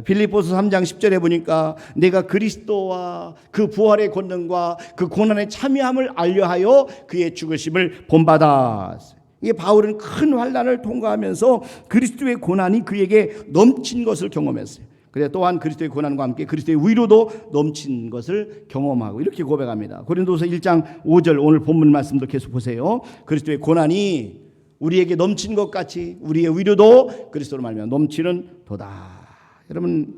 빌립보서 3장 10절에 보니까 내가 그리스도와 그 부활의 권능과 그 고난의 참여함을 알려하여 그의 죽으심을 본받아. 이게 바울은 큰 환난을 통과하면서 그리스도의 고난이 그에게 넘친 것을 경험했어요. 그래 또한 그리스도의 고난과 함께 그리스도의 위로도 넘친 것을 경험하고 이렇게 고백합니다. 고린도서 1장 5절 오늘 본문 말씀도 계속 보세요. 그리스도의 고난이 우리에게 넘친 것 같이 우리의 위로도 그리스도로 말미암아 넘치는 도다. 여러분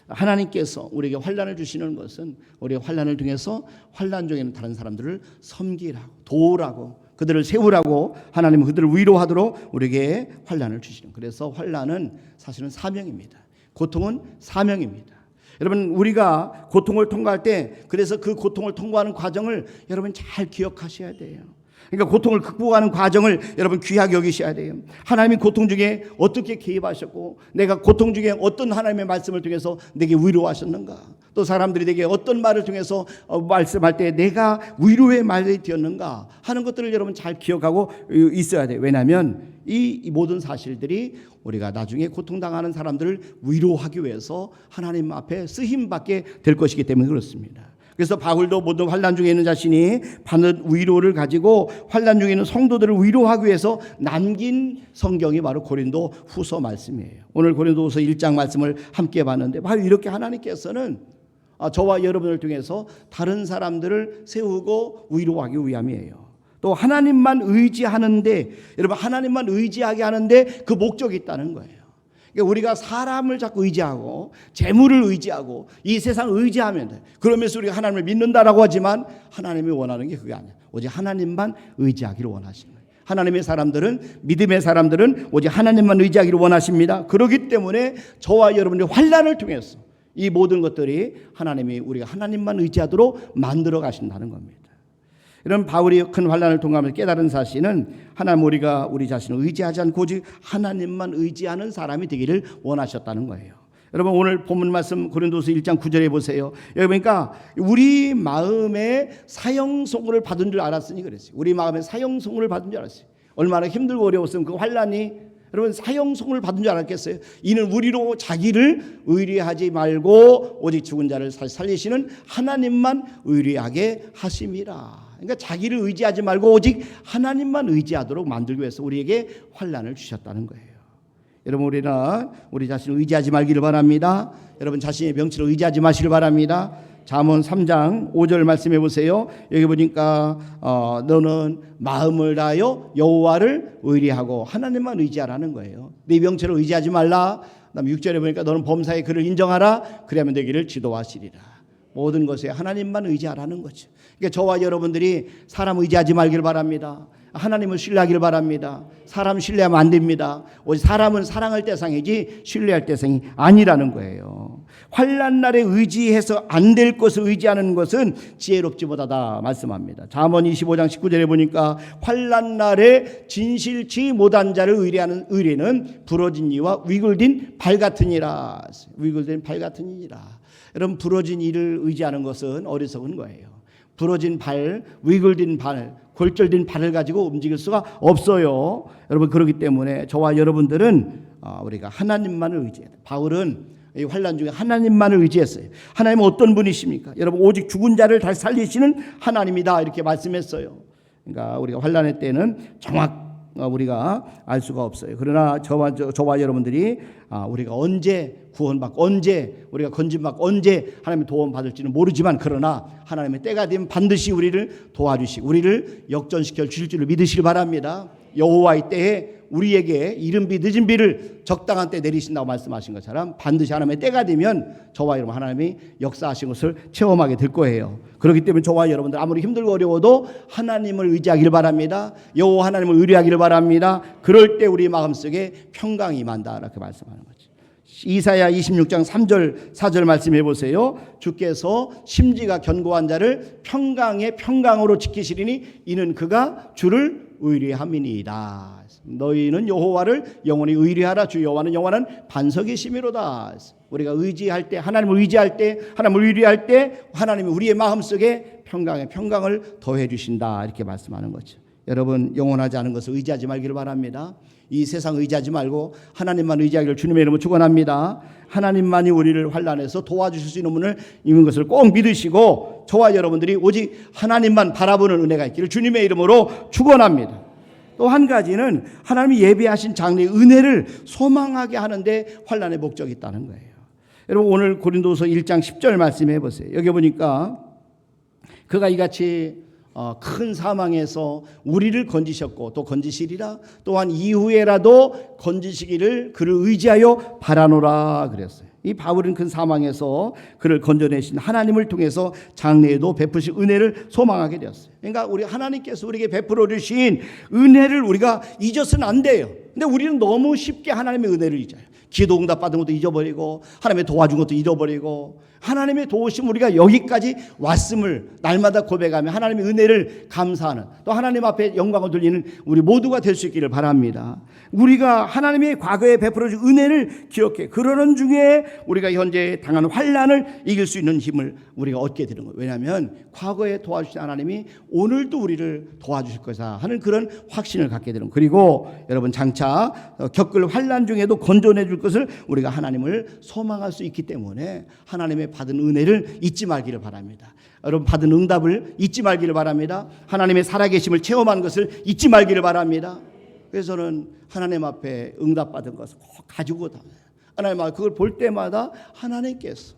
하나님께서 우리에게 환난을 주시는 것은 우리의 환난을 통해서 환난 중에 있는 다른 사람들을 섬기라고 도우라고 그들을 세우라고 하나님은 그들을 위로하도록 우리에게 환난을 주시는. 그래서 환난은 사실은 사명입니다. 고통은 사명입니다. 여러분 우리가 고통을 통과할 때 그래서 그 고통을 통과하는 과정을 여러분 잘 기억하셔야 돼요. 그러니까 고통을 극복하는 과정을 여러분 귀하게 여기셔야 돼요. 하나님이 고통 중에 어떻게 개입하셨고 내가 고통 중에 어떤 하나님의 말씀을 통해서 내게 위로하셨는가, 또 사람들이 내게 어떤 말을 통해서 말씀할 때 내가 위로의 말이 되었는가 하는 것들을 여러분 잘 기억하고 있어야 돼요. 왜냐하면 이 모든 사실들이 우리가 나중에 고통당하는 사람들을 위로하기 위해서 하나님 앞에 쓰임받게 될 것이기 때문에 그렇습니다. 그래서 바울도 모든 환난 중에 있는 자신이 받는 위로를 가지고 환난 중에 있는 성도들을 위로하기 위해서 남긴 성경이 바로 고린도 후서 말씀이에요. 오늘 고린도후서 1장 말씀을 함께 봤는데 바로 이렇게 하나님께서는 저와 여러분을 통해서 다른 사람들을 세우고 위로하기 위함이에요. 또 하나님만 의지하는데, 여러분 하나님만 의지하게 하는데 그 목적이 있다는 거예요. 그러니까 우리가 사람을 자꾸 의지하고 재물을 의지하고 이 세상을 의지하면 돼. 그러면서 우리가 하나님을 믿는다라고 하지만 하나님이 원하는 게 그게 아니야. 오직 하나님만 의지하기를 원하시는 거예요. 하나님의 사람들은, 믿음의 사람들은 오직 하나님만 의지하기를 원하십니다. 그렇기 때문에 저와 여러분의 환난을 통해서 이 모든 것들이 하나님이 우리가 하나님만 의지하도록 만들어 가신다는 겁니다. 이런 바울이 큰 환난을 통과하면서 깨달은 사실은 하나님, 우리가 우리 자신을 의지하지 않고 오직 하나님만 의지하는 사람이 되기를 원하셨다는 거예요. 여러분 오늘 본문 말씀 고린도서 1장 9절에 보세요. 여기 보니까 우리 마음에 사형선고를 받은 줄 알았으니 그랬어요. 우리 마음에 사형선고를 받은 줄 알았어요. 얼마나 힘들고 어려웠으면 그 환난이, 여러분 사형선고를 받은 줄 알았겠어요? 이는 우리로 자기를 의뢰하지 말고 오직 죽은 자를 살리시는 하나님만 의뢰하게 하심이라. 그러니까 자기를 의지하지 말고 오직 하나님만 의지하도록 만들기 위해서 우리에게 환난을 주셨다는 거예요. 여러분 우리는 우리 자신을 의지하지 말기를 바랍니다. 여러분 자신의 명치를 의지하지 마시길 바랍니다. 잠언 3장 5절 말씀해 보세요. 여기 보니까 너는 마음을 다하여 여호와를 의뢰하고 하나님만 의지하라는 거예요. 네 명체를 의지하지 말라. 그다음 6절에 보니까 너는 범사의 그를 인정하라. 그리하면 되기를 지도하시리라. 모든 것에 하나님만 의지하라는 거죠. 그러니까 저와 여러분들이 사람 의지하지 말길 바랍니다. 하나님을 신뢰하길 바랍니다. 사람 신뢰하면 안 됩니다. 오직 사람은 사랑할 대상이지 신뢰할 대상이 아니라는 거예요. 환난 날에 의지해서 안 될 것을 의지하는 것은 지혜롭지 못하다 말씀합니다. 잠언 25장 19절에 보니까 환난 날에 진실치 못한 자를 의뢰하는 의뢰는 부러진 이와 위글린 발 같으니라. 위글린 발 같으니라. 여러분 부러진 이를 의지하는 것은 어리석은 거예요. 부러진 발, 위글린 발, 골절된 발을 가지고 움직일 수가 없어요. 여러분 그렇기 때문에 저와 여러분들은 우리가 하나님만을 의지해야 돼요. 바울은 이 환난 중에 하나님만을 의지했어요. 하나님은 어떤 분이십니까? 여러분 오직 죽은 자를 다시 살리시는 하나님이다 이렇게 말씀했어요. 그러니까 우리가 환난의 때는 우리가 알 수가 없어요. 그러나 저와 여러분들이 우리가 언제 구원받고 언제 우리가 건진받고 언제 하나님의 도움 받을지는 모르지만 그러나 하나님의 때가 되면 반드시 우리를 도와주시고 우리를 역전시켜 주실 줄을 믿으시길 바랍니다. 여호와의 때에 우리에게 이른 비 늦은 비를 적당한 때 내리신다고 말씀하신 것처럼 반드시 하나님의 때가 되면 저와 여러분 하나님이 역사하신 것을 체험하게 될 거예요. 그렇기 때문에 저와 여러분들 아무리 힘들고 어려워도 하나님을 의지하기를 바랍니다. 여호와 하나님을 의뢰하기를 바랍니다. 그럴 때 우리 마음속에 평강이 임한다 이렇게 말씀하는 거죠. 이사야 26장 3절 4절 말씀해 보세요. 주께서 심지가 견고한 자를 평강의 평강으로 지키시리니 이는 그가 주를 의뢰함이니이다. 너희는 여호와를 영원히 의뢰하라. 주 여호와는 영원한 반석이시미로다. 우리가 의지할 때, 하나님을 의지할 때, 하나님을 의뢰할 때 하나님이 우리의 마음속에 평강의 평강을 더해 주신다 이렇게 말씀하는 거죠. 여러분 영원하지 않은 것을 의지하지 말기를 바랍니다. 이 세상 의지하지 말고 하나님만 의지하기를 주님의 이름으로 축원합니다. 하나님만이 우리를 환난에서 도와주실 수 있는 분을 있는 것을 꼭 믿으시고 저와 여러분들이 오직 하나님만 바라보는 은혜가 있기를 주님의 이름으로 축원합니다. 또 한 가지는 하나님이 예비하신 장래의 은혜를 소망하게 하는데 환난의 목적이 있다는 거예요. 여러분 오늘 고린도서 1장 10절 말씀해 보세요. 여기 보니까 그가 이같이 큰 사망에서 우리를 건지셨고 또 건지시리라. 또한 이후에라도 건지시기를 그를 의지하여 바라노라 그랬어요. 이 바울은 큰 사망에서 그를 건져내신 하나님을 통해서 장래에도 베푸실 은혜를 소망하게 되었어요. 그러니까 우리 하나님께서 우리에게 베풀어 주신 은혜를 우리가 잊어서는 안 돼요. 근데 우리는 너무 쉽게 하나님의 은혜를 잊어요. 기도 응답 받은 것도 잊어버리고 하나님의 도와준 것도 잊어버리고 하나님의 도우심 우리가 여기까지 왔음을 날마다 고백하며 하나님의 은혜를 감사하는 또 하나님 앞에 영광을 돌리는 우리 모두가 될 수 있기를 바랍니다. 우리가 하나님의 과거에 베풀어준 은혜를 기억해 그러는 중에 우리가 현재 당하는 환난을 이길 수 있는 힘을 우리가 얻게 되는 거예요. 왜냐하면 과거에 도와주신 하나님이 오늘도 우리를 도와주실 것이다 하는 그런 확신을 갖게 되는 거예요. 그리고 여러분 장차 겪을 환난 중에도 건져내 줄 것을 우리가 하나님을 소망할 수 있기 때문에 하나님의 받은 은혜를 잊지 말기를 바랍니다. 여러분 받은 응답을 잊지 말기를 바랍니다. 하나님의 살아계심을 체험한 것을 잊지 말기를 바랍니다. 그래서 저는 하나님 앞에 응답받은 것을 꼭 가지고 다녀요. 하나님 앞에 그걸 볼 때마다 하나님께서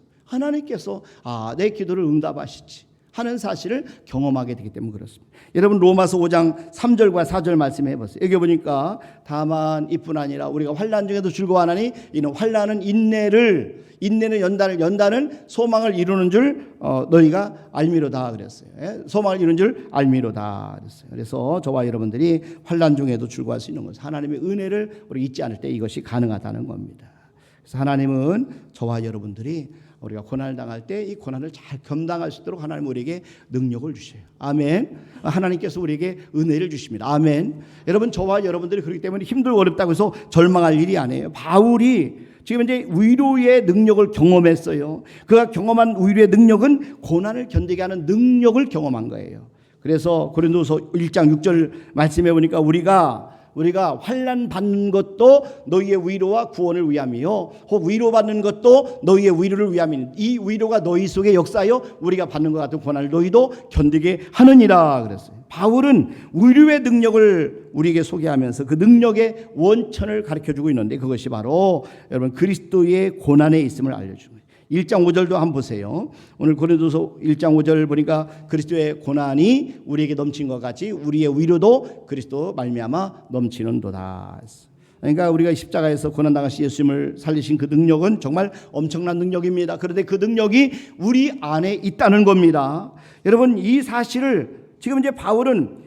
내 기도를 응답하시지. 하는 사실을 경험하게 되기 때문에 그렇습니다. 여러분 로마서 5장 3절과 4절 말씀해 보세요. 여기 보니까 다만 이뿐 아니라 우리가 환난 중에도 즐거워하나니 이는 환난은 인내는 연단은 소망을 이루는 줄 너희가 알미로다 그랬어요. 예? 소망을 이루는 줄 알미로다 그랬어요. 그래서 저와 여러분들이 환난 중에도 즐거워할 수 있는 것은 하나님의 은혜를 우리 잊지 않을 때 이것이 가능하다는 겁니다. 그래서 하나님은 저와 여러분들이 우리가 고난을 당할 때 이 고난을 잘 감당할 수 있도록 하나님 우리에게 능력을 주셔요. 아멘. 하나님께서 우리에게 은혜를 주십니다. 아멘. 여러분 저와 여러분들이 그렇기 때문에 힘들고 어렵다고 해서 절망할 일이 아니에요. 바울이 지금 이제 위로의 능력을 경험했어요. 그가 경험한 위로의 능력은 고난을 견디게 하는 능력을 경험한 거예요. 그래서 고린도서 1장 6절 말씀해 보니까 우리가 환난 받는 것도 너희의 위로와 구원을 위함이요 혹 위로받는 것도 너희의 위로를 위함이니 이 위로가 너희 속에 역사하여 우리가 받는 것 같은 고난을 너희도 견디게 하느니라 그랬어요. 바울은 위로의 능력을 우리에게 소개하면서 그 능력의 원천을 가르쳐주고 있는데 그것이 바로 여러분 그리스도의 고난에 있음을 알려주는 거예요. 1장 5절도 한번 보세요. 오늘 고린도서 1장 5절 보니까 그리스도의 고난이 우리에게 넘친 것 같이 우리의 위로도 그리스도 말미암아 넘치는도다. 그러니까 우리가 십자가에서 고난당하신 예수님을 살리신 그 능력은 정말 엄청난 능력입니다. 그런데 그 능력이 우리 안에 있다는 겁니다. 여러분 이 사실을 지금 이제 바울은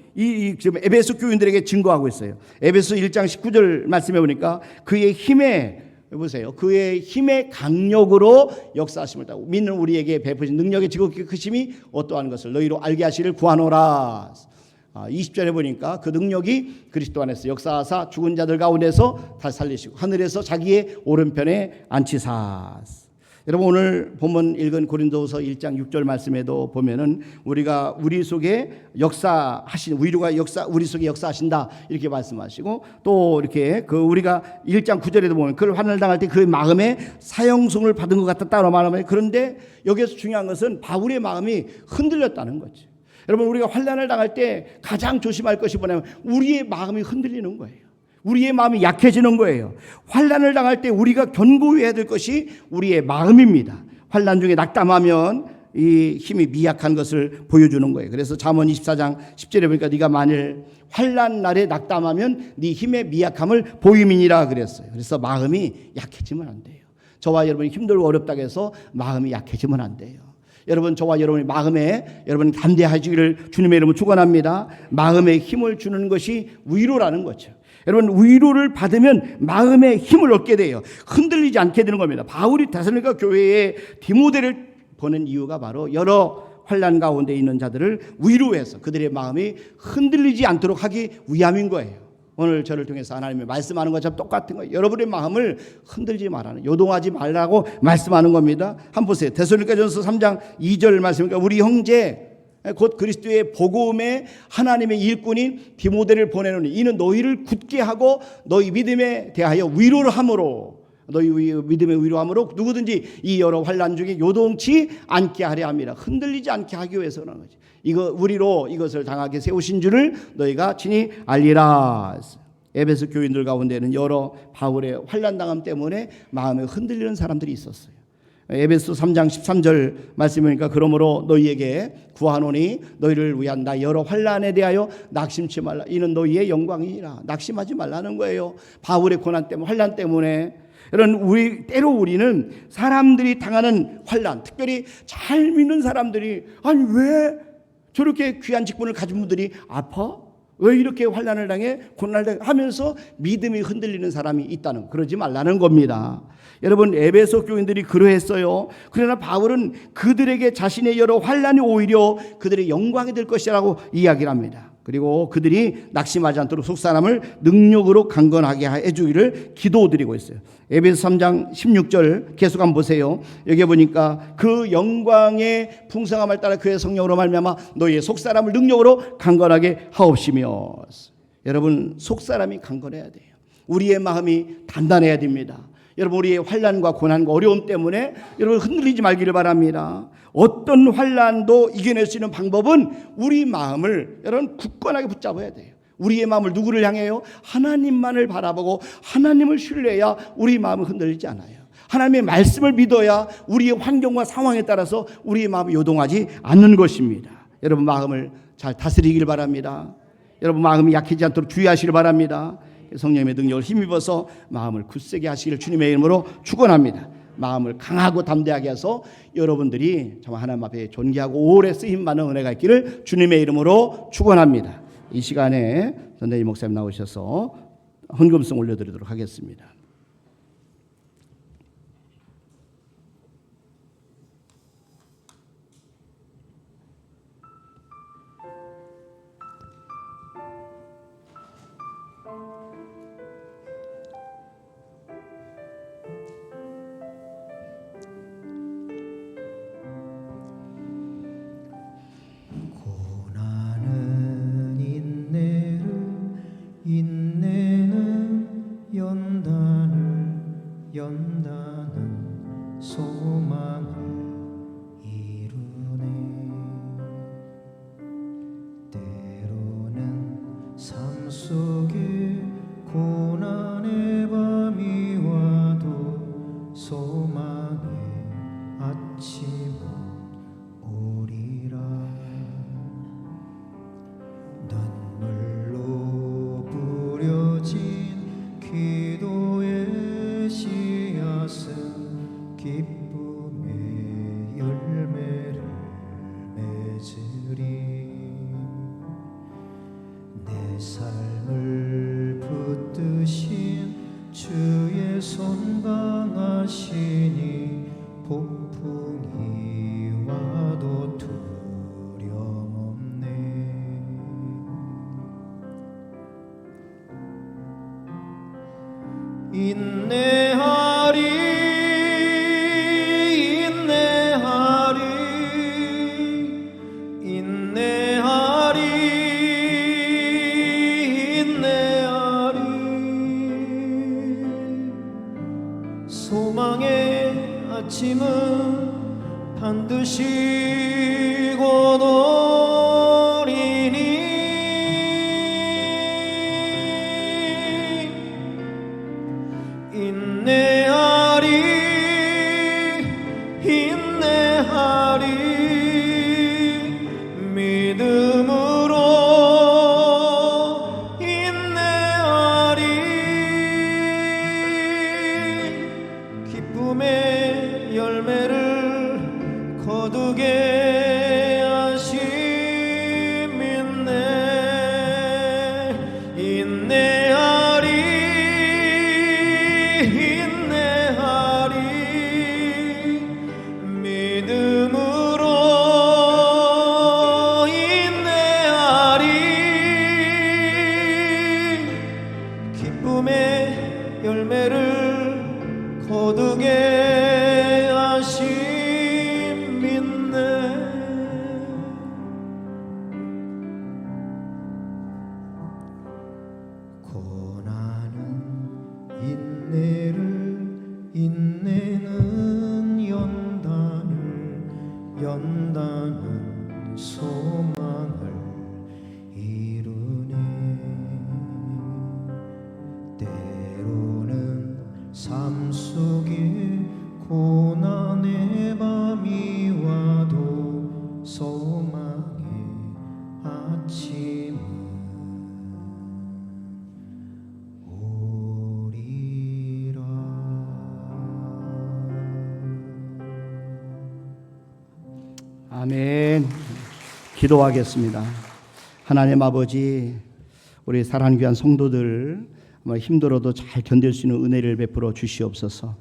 지금 에베소 교인들에게 증거하고 있어요. 에베소 1장 19절 말씀해 보니까 그의 힘의 강력으로 역사하심을 따고 믿는 우리에게 베푸신 능력의 지극히 크심이 어떠한 것을 너희로 알게 하시를 구하노라. 20절에 보니까 그 능력이 그리스도 안에서 역사하사 죽은 자들 가운데서 다시 살리시고 하늘에서 자기의 오른편에 앉히사. 여러분 오늘 본문 읽은 고린도서 1장 6절 말씀에도 보면은 우리가 우리 속에 역사하신 위로가 우리 속에 역사하신다 이렇게 말씀하시고 또 이렇게 그 우리가 1장 9절에도 보면 그를 환난을 당할 때 그 마음에 사형송을 받은 것 같았다고 말하면 그런데 여기서 중요한 것은 바울의 마음이 흔들렸다는 거죠. 여러분 우리가 환난을 당할 때 가장 조심할 것이 뭐냐면 우리의 마음이 흔들리는 거예요. 우리의 마음이 약해지는 거예요. 환난을 당할 때 우리가 견고히 해야 될 것이 우리의 마음입니다. 환난 중에 낙담하면 이 힘이 미약한 것을 보여주는 거예요. 그래서 잠언 24장 10절에 보니까 네가 만일 환난 날에 낙담하면 네 힘의 미약함을 보임이니라 그랬어요. 그래서 마음이 약해지면 안 돼요. 저와 여러분이 힘들고 어렵다고 해서 마음이 약해지면 안 돼요. 여러분 저와 여러분의 마음에 여러분 담대하시기를 주님의 이름으로 축원합니다. 마음에 힘을 주는 것이 위로라는 거죠. 여러분 위로를 받으면 마음의 힘을 얻게 돼요. 흔들리지 않게 되는 겁니다. 바울이 데살로니가 교회에 디모데를 보낸 이유가 바로 여러 환난 가운데 있는 자들을 위로해서 그들의 마음이 흔들리지 않도록 하기 위함인 거예요. 오늘 저를 통해서 하나님이 말씀하는 것처럼 똑같은 거예요. 여러분의 마음을 흔들지 말라는, 요동하지 말라고 말씀하는 겁니다. 한번 보세요. 데살로니가전서 3장 2절 말씀이니까 우리 형제 곧 그리스도의 복음의 하나님의 일꾼인 디모데를 보내노니 이는 너희를 굳게 하고 너희 믿음에 대하여 위로를 함으로 너희 믿음의 위로함으로 누구든지 이 여러 환난 중에 요동치 않게 하려 함이라. 흔들리지 않게 하기 위해서는 거지. 우리로 이것을 당하게 세우신 줄을 너희가 친히 알리라. 에베소 교인들 가운데는 여러 바울의 환난 당함 때문에 마음에 흔들리는 사람들이 있었어요. 에베소 3장 13절 말씀이니까 그러므로 너희에게 구하노니 너희를 위한 나 여러 환난에 대하여 낙심치 말라. 이는 너희의 영광이니라. 낙심하지 말라는 거예요. 바울의 고난 때문에 환난 때문에 때로 우리는 사람들이 당하는 환난, 특별히 잘 믿는 사람들이 아니 왜 저렇게 귀한 직분을 가진 분들이 아파? 왜 이렇게 환난을 당해? 고난을 당해? 하면서 믿음이 흔들리는 사람이 있다는, 그러지 말라는 겁니다. 여러분 에베소 교인들이 그러했어요. 그러나 바울은 그들에게 자신의 여러 환난이 오히려 그들의 영광이 될 것이라고 이야기를 합니다. 그리고 그들이 낙심하지 않도록 속사람을 능력으로 강건하게 해주기를 기도드리고 있어요. 에베소 3장 16절 계속 한번 보세요. 여기 보니까 그 영광의 풍성함을 따라 그의 성령으로 말미암아 너희의 속사람을 능력으로 강건하게 하옵시며. 여러분 속사람이 강건해야 돼요. 우리의 마음이 단단해야 됩니다. 여러분 우리의 환난과 고난과 어려움 때문에 여러분 흔들리지 말기를 바랍니다. 어떤 환난도 이겨낼 수 있는 방법은 우리 마음을 여러분 굳건하게 붙잡아야 돼요. 우리의 마음을 누구를 향해요? 하나님만을 바라보고 하나님을 신뢰해야 우리 마음은 흔들리지 않아요. 하나님의 말씀을 믿어야 우리의 환경과 상황에 따라서 우리의 마음이 요동하지 않는 것입니다. 여러분 마음을 잘 다스리길 바랍니다. 여러분 마음이 약해지지 않도록 주의하시길 바랍니다. 성령님의 능력을 힘입어서 마음을 굳세게 하시기를 주님의 이름으로 축원합니다. 마음을 강하고 담대하게 해서 여러분들이 정말 하나님 앞에 존귀하고 오래 쓰임받는 은혜가 있기를 주님의 이름으로 축원합니다. 이 시간에 전대희 목사님 나오셔서 헌금송 올려드리도록 하겠습니다. 고난은 인내는 연다는 소망을 이루네. 때로는 삶 속에 고난의 밤이 와도 소망의 아침은 오리라. 눈물로 뿌려진 기도의 씨앗은 기쁨의 열매를 맺으리. 내 삶을 붙드신 주의 손 강하시니 폭풍이 와도 두려움 없네. 인내하리. 소망의 아침은 반드시 곧 오리니. 인내하리 믿음으로 인내하리. 기쁨의 열매를 거두게 하심 인내하리. 믿음으로 인내하리. 기쁨의 열매를 거두게 하심 인내. 고난은 인내는 연다는 소망을 이루네. 때로는 삶 속에 고난의 밤이 와도 소망의 아침은 오리라. 아멘. 기도하겠습니다. 하나님 아버지, 우리 사랑하는 귀한 성도들 힘들어도 잘 견딜 수 있는 은혜를 베풀어 주시옵소서.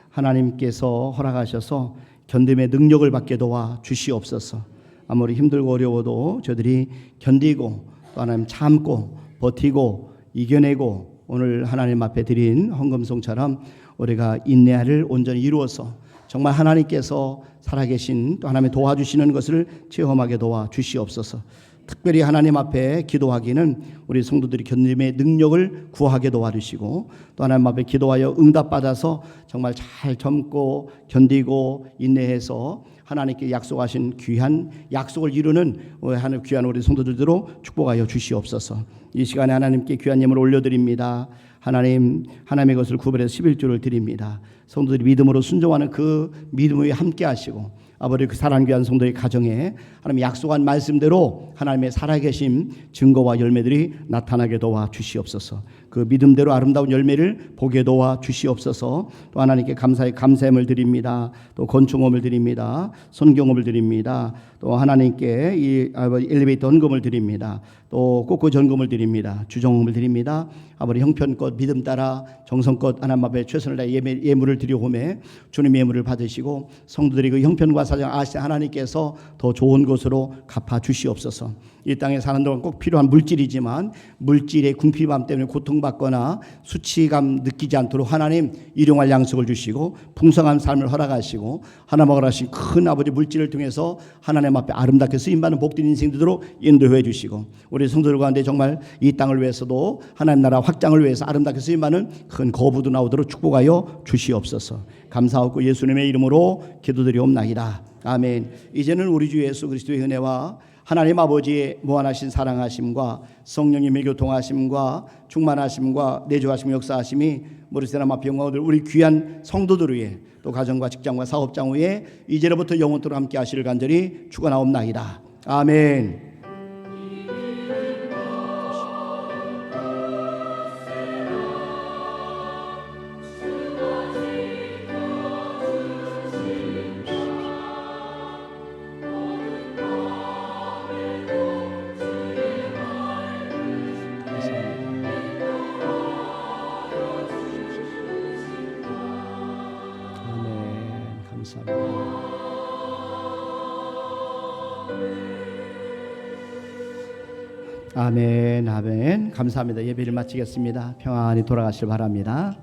하나님께서 허락하셔서 견딤의 능력을 받게 도와 주시옵소서. 아무리 힘들고 어려워도 저들이 견디고 또 하나님 참고 버티고 이겨내고 오늘 하나님 앞에 드린 헌금송처럼 우리가 인내를 온전히 이루어서 정말 하나님께서 살아계신 또 하나님의 도와주시는 것을 체험하게 도와 주시옵소서. 특별히 하나님 앞에 기도하기는 우리 성도들이 견딤의 능력을 구하게 도와주시고 또 하나님 앞에 기도하여 응답받아서 정말 잘 젊고 견디고 인내해서 하나님께 약속하신 귀한 약속을 이루는 하나님 귀한 우리 성도들대로 축복하여 주시옵소서. 이 시간에 하나님께 귀한 예물을 올려드립니다. 하나님의 것을 구별해서 11조를 드립니다. 성도들이 믿음으로 순종하는 그 믿음 위에 함께 하시고 아버지 그 사랑 귀한 성도의 가정에 하나님 약속한 말씀대로 하나님의 살아계심 증거와 열매들이 나타나게 도와 주시옵소서. 그 믿음대로 아름다운 열매를 보게 도와 주시옵소서. 또 하나님께 감사함을 드립니다. 또 건축업을 드립니다. 선경업을 드립니다. 또 하나님께 이 엘리베이터 헌금을 드립니다. 또 꽃고 전금을 드립니다. 주정금을 드립니다. 아버지 형편껏 믿음 따라 정성껏 하나님 앞에 최선을 다해 예물을 드려오매 주님의 예물을 받으시고 성도들이 그 형편과 사정 아시는 하나님께서 더 좋은 것으로 갚아 주시옵소서. 이 땅에 사는 동안 꼭 필요한 물질이지만 물질의 궁핍함 때문에 고통받거나 수치감 느끼지 않도록 하나님 일용할 양식을 주시고 풍성한 삶을 허락하시고 하나님을 하신 큰 아버지 물질을 통해서 하나님 앞에 아름답게 쓰임받는 복된 인생 되도록 인도해 주시고 우리 성도들 가운데 정말 이 땅을 위해서도 하나님 나라 확장을 위해서 아름답게 쓰임받는 큰 거부도 나오도록 축복하여 주시옵소서. 감사하고 예수님의 이름으로 기도드리옵나이다. 아멘. 이제는 우리 주 예수 그리스도의 은혜와 하나님 아버지의 무한하신 사랑하심과 성령님의 교통하심과 충만하심과 내주하심 역사하심이 머리세나 마피 영광들 우리 귀한 성도들 위해 또 가정과 직장과 사업장 위에 이제로부터 영원토록 함께 하시를 간절히 축원하옵나이다. 아멘. 아멘, 아멘. 감사합니다. 예배를 마치겠습니다. 평안히 돌아가시길 바랍니다.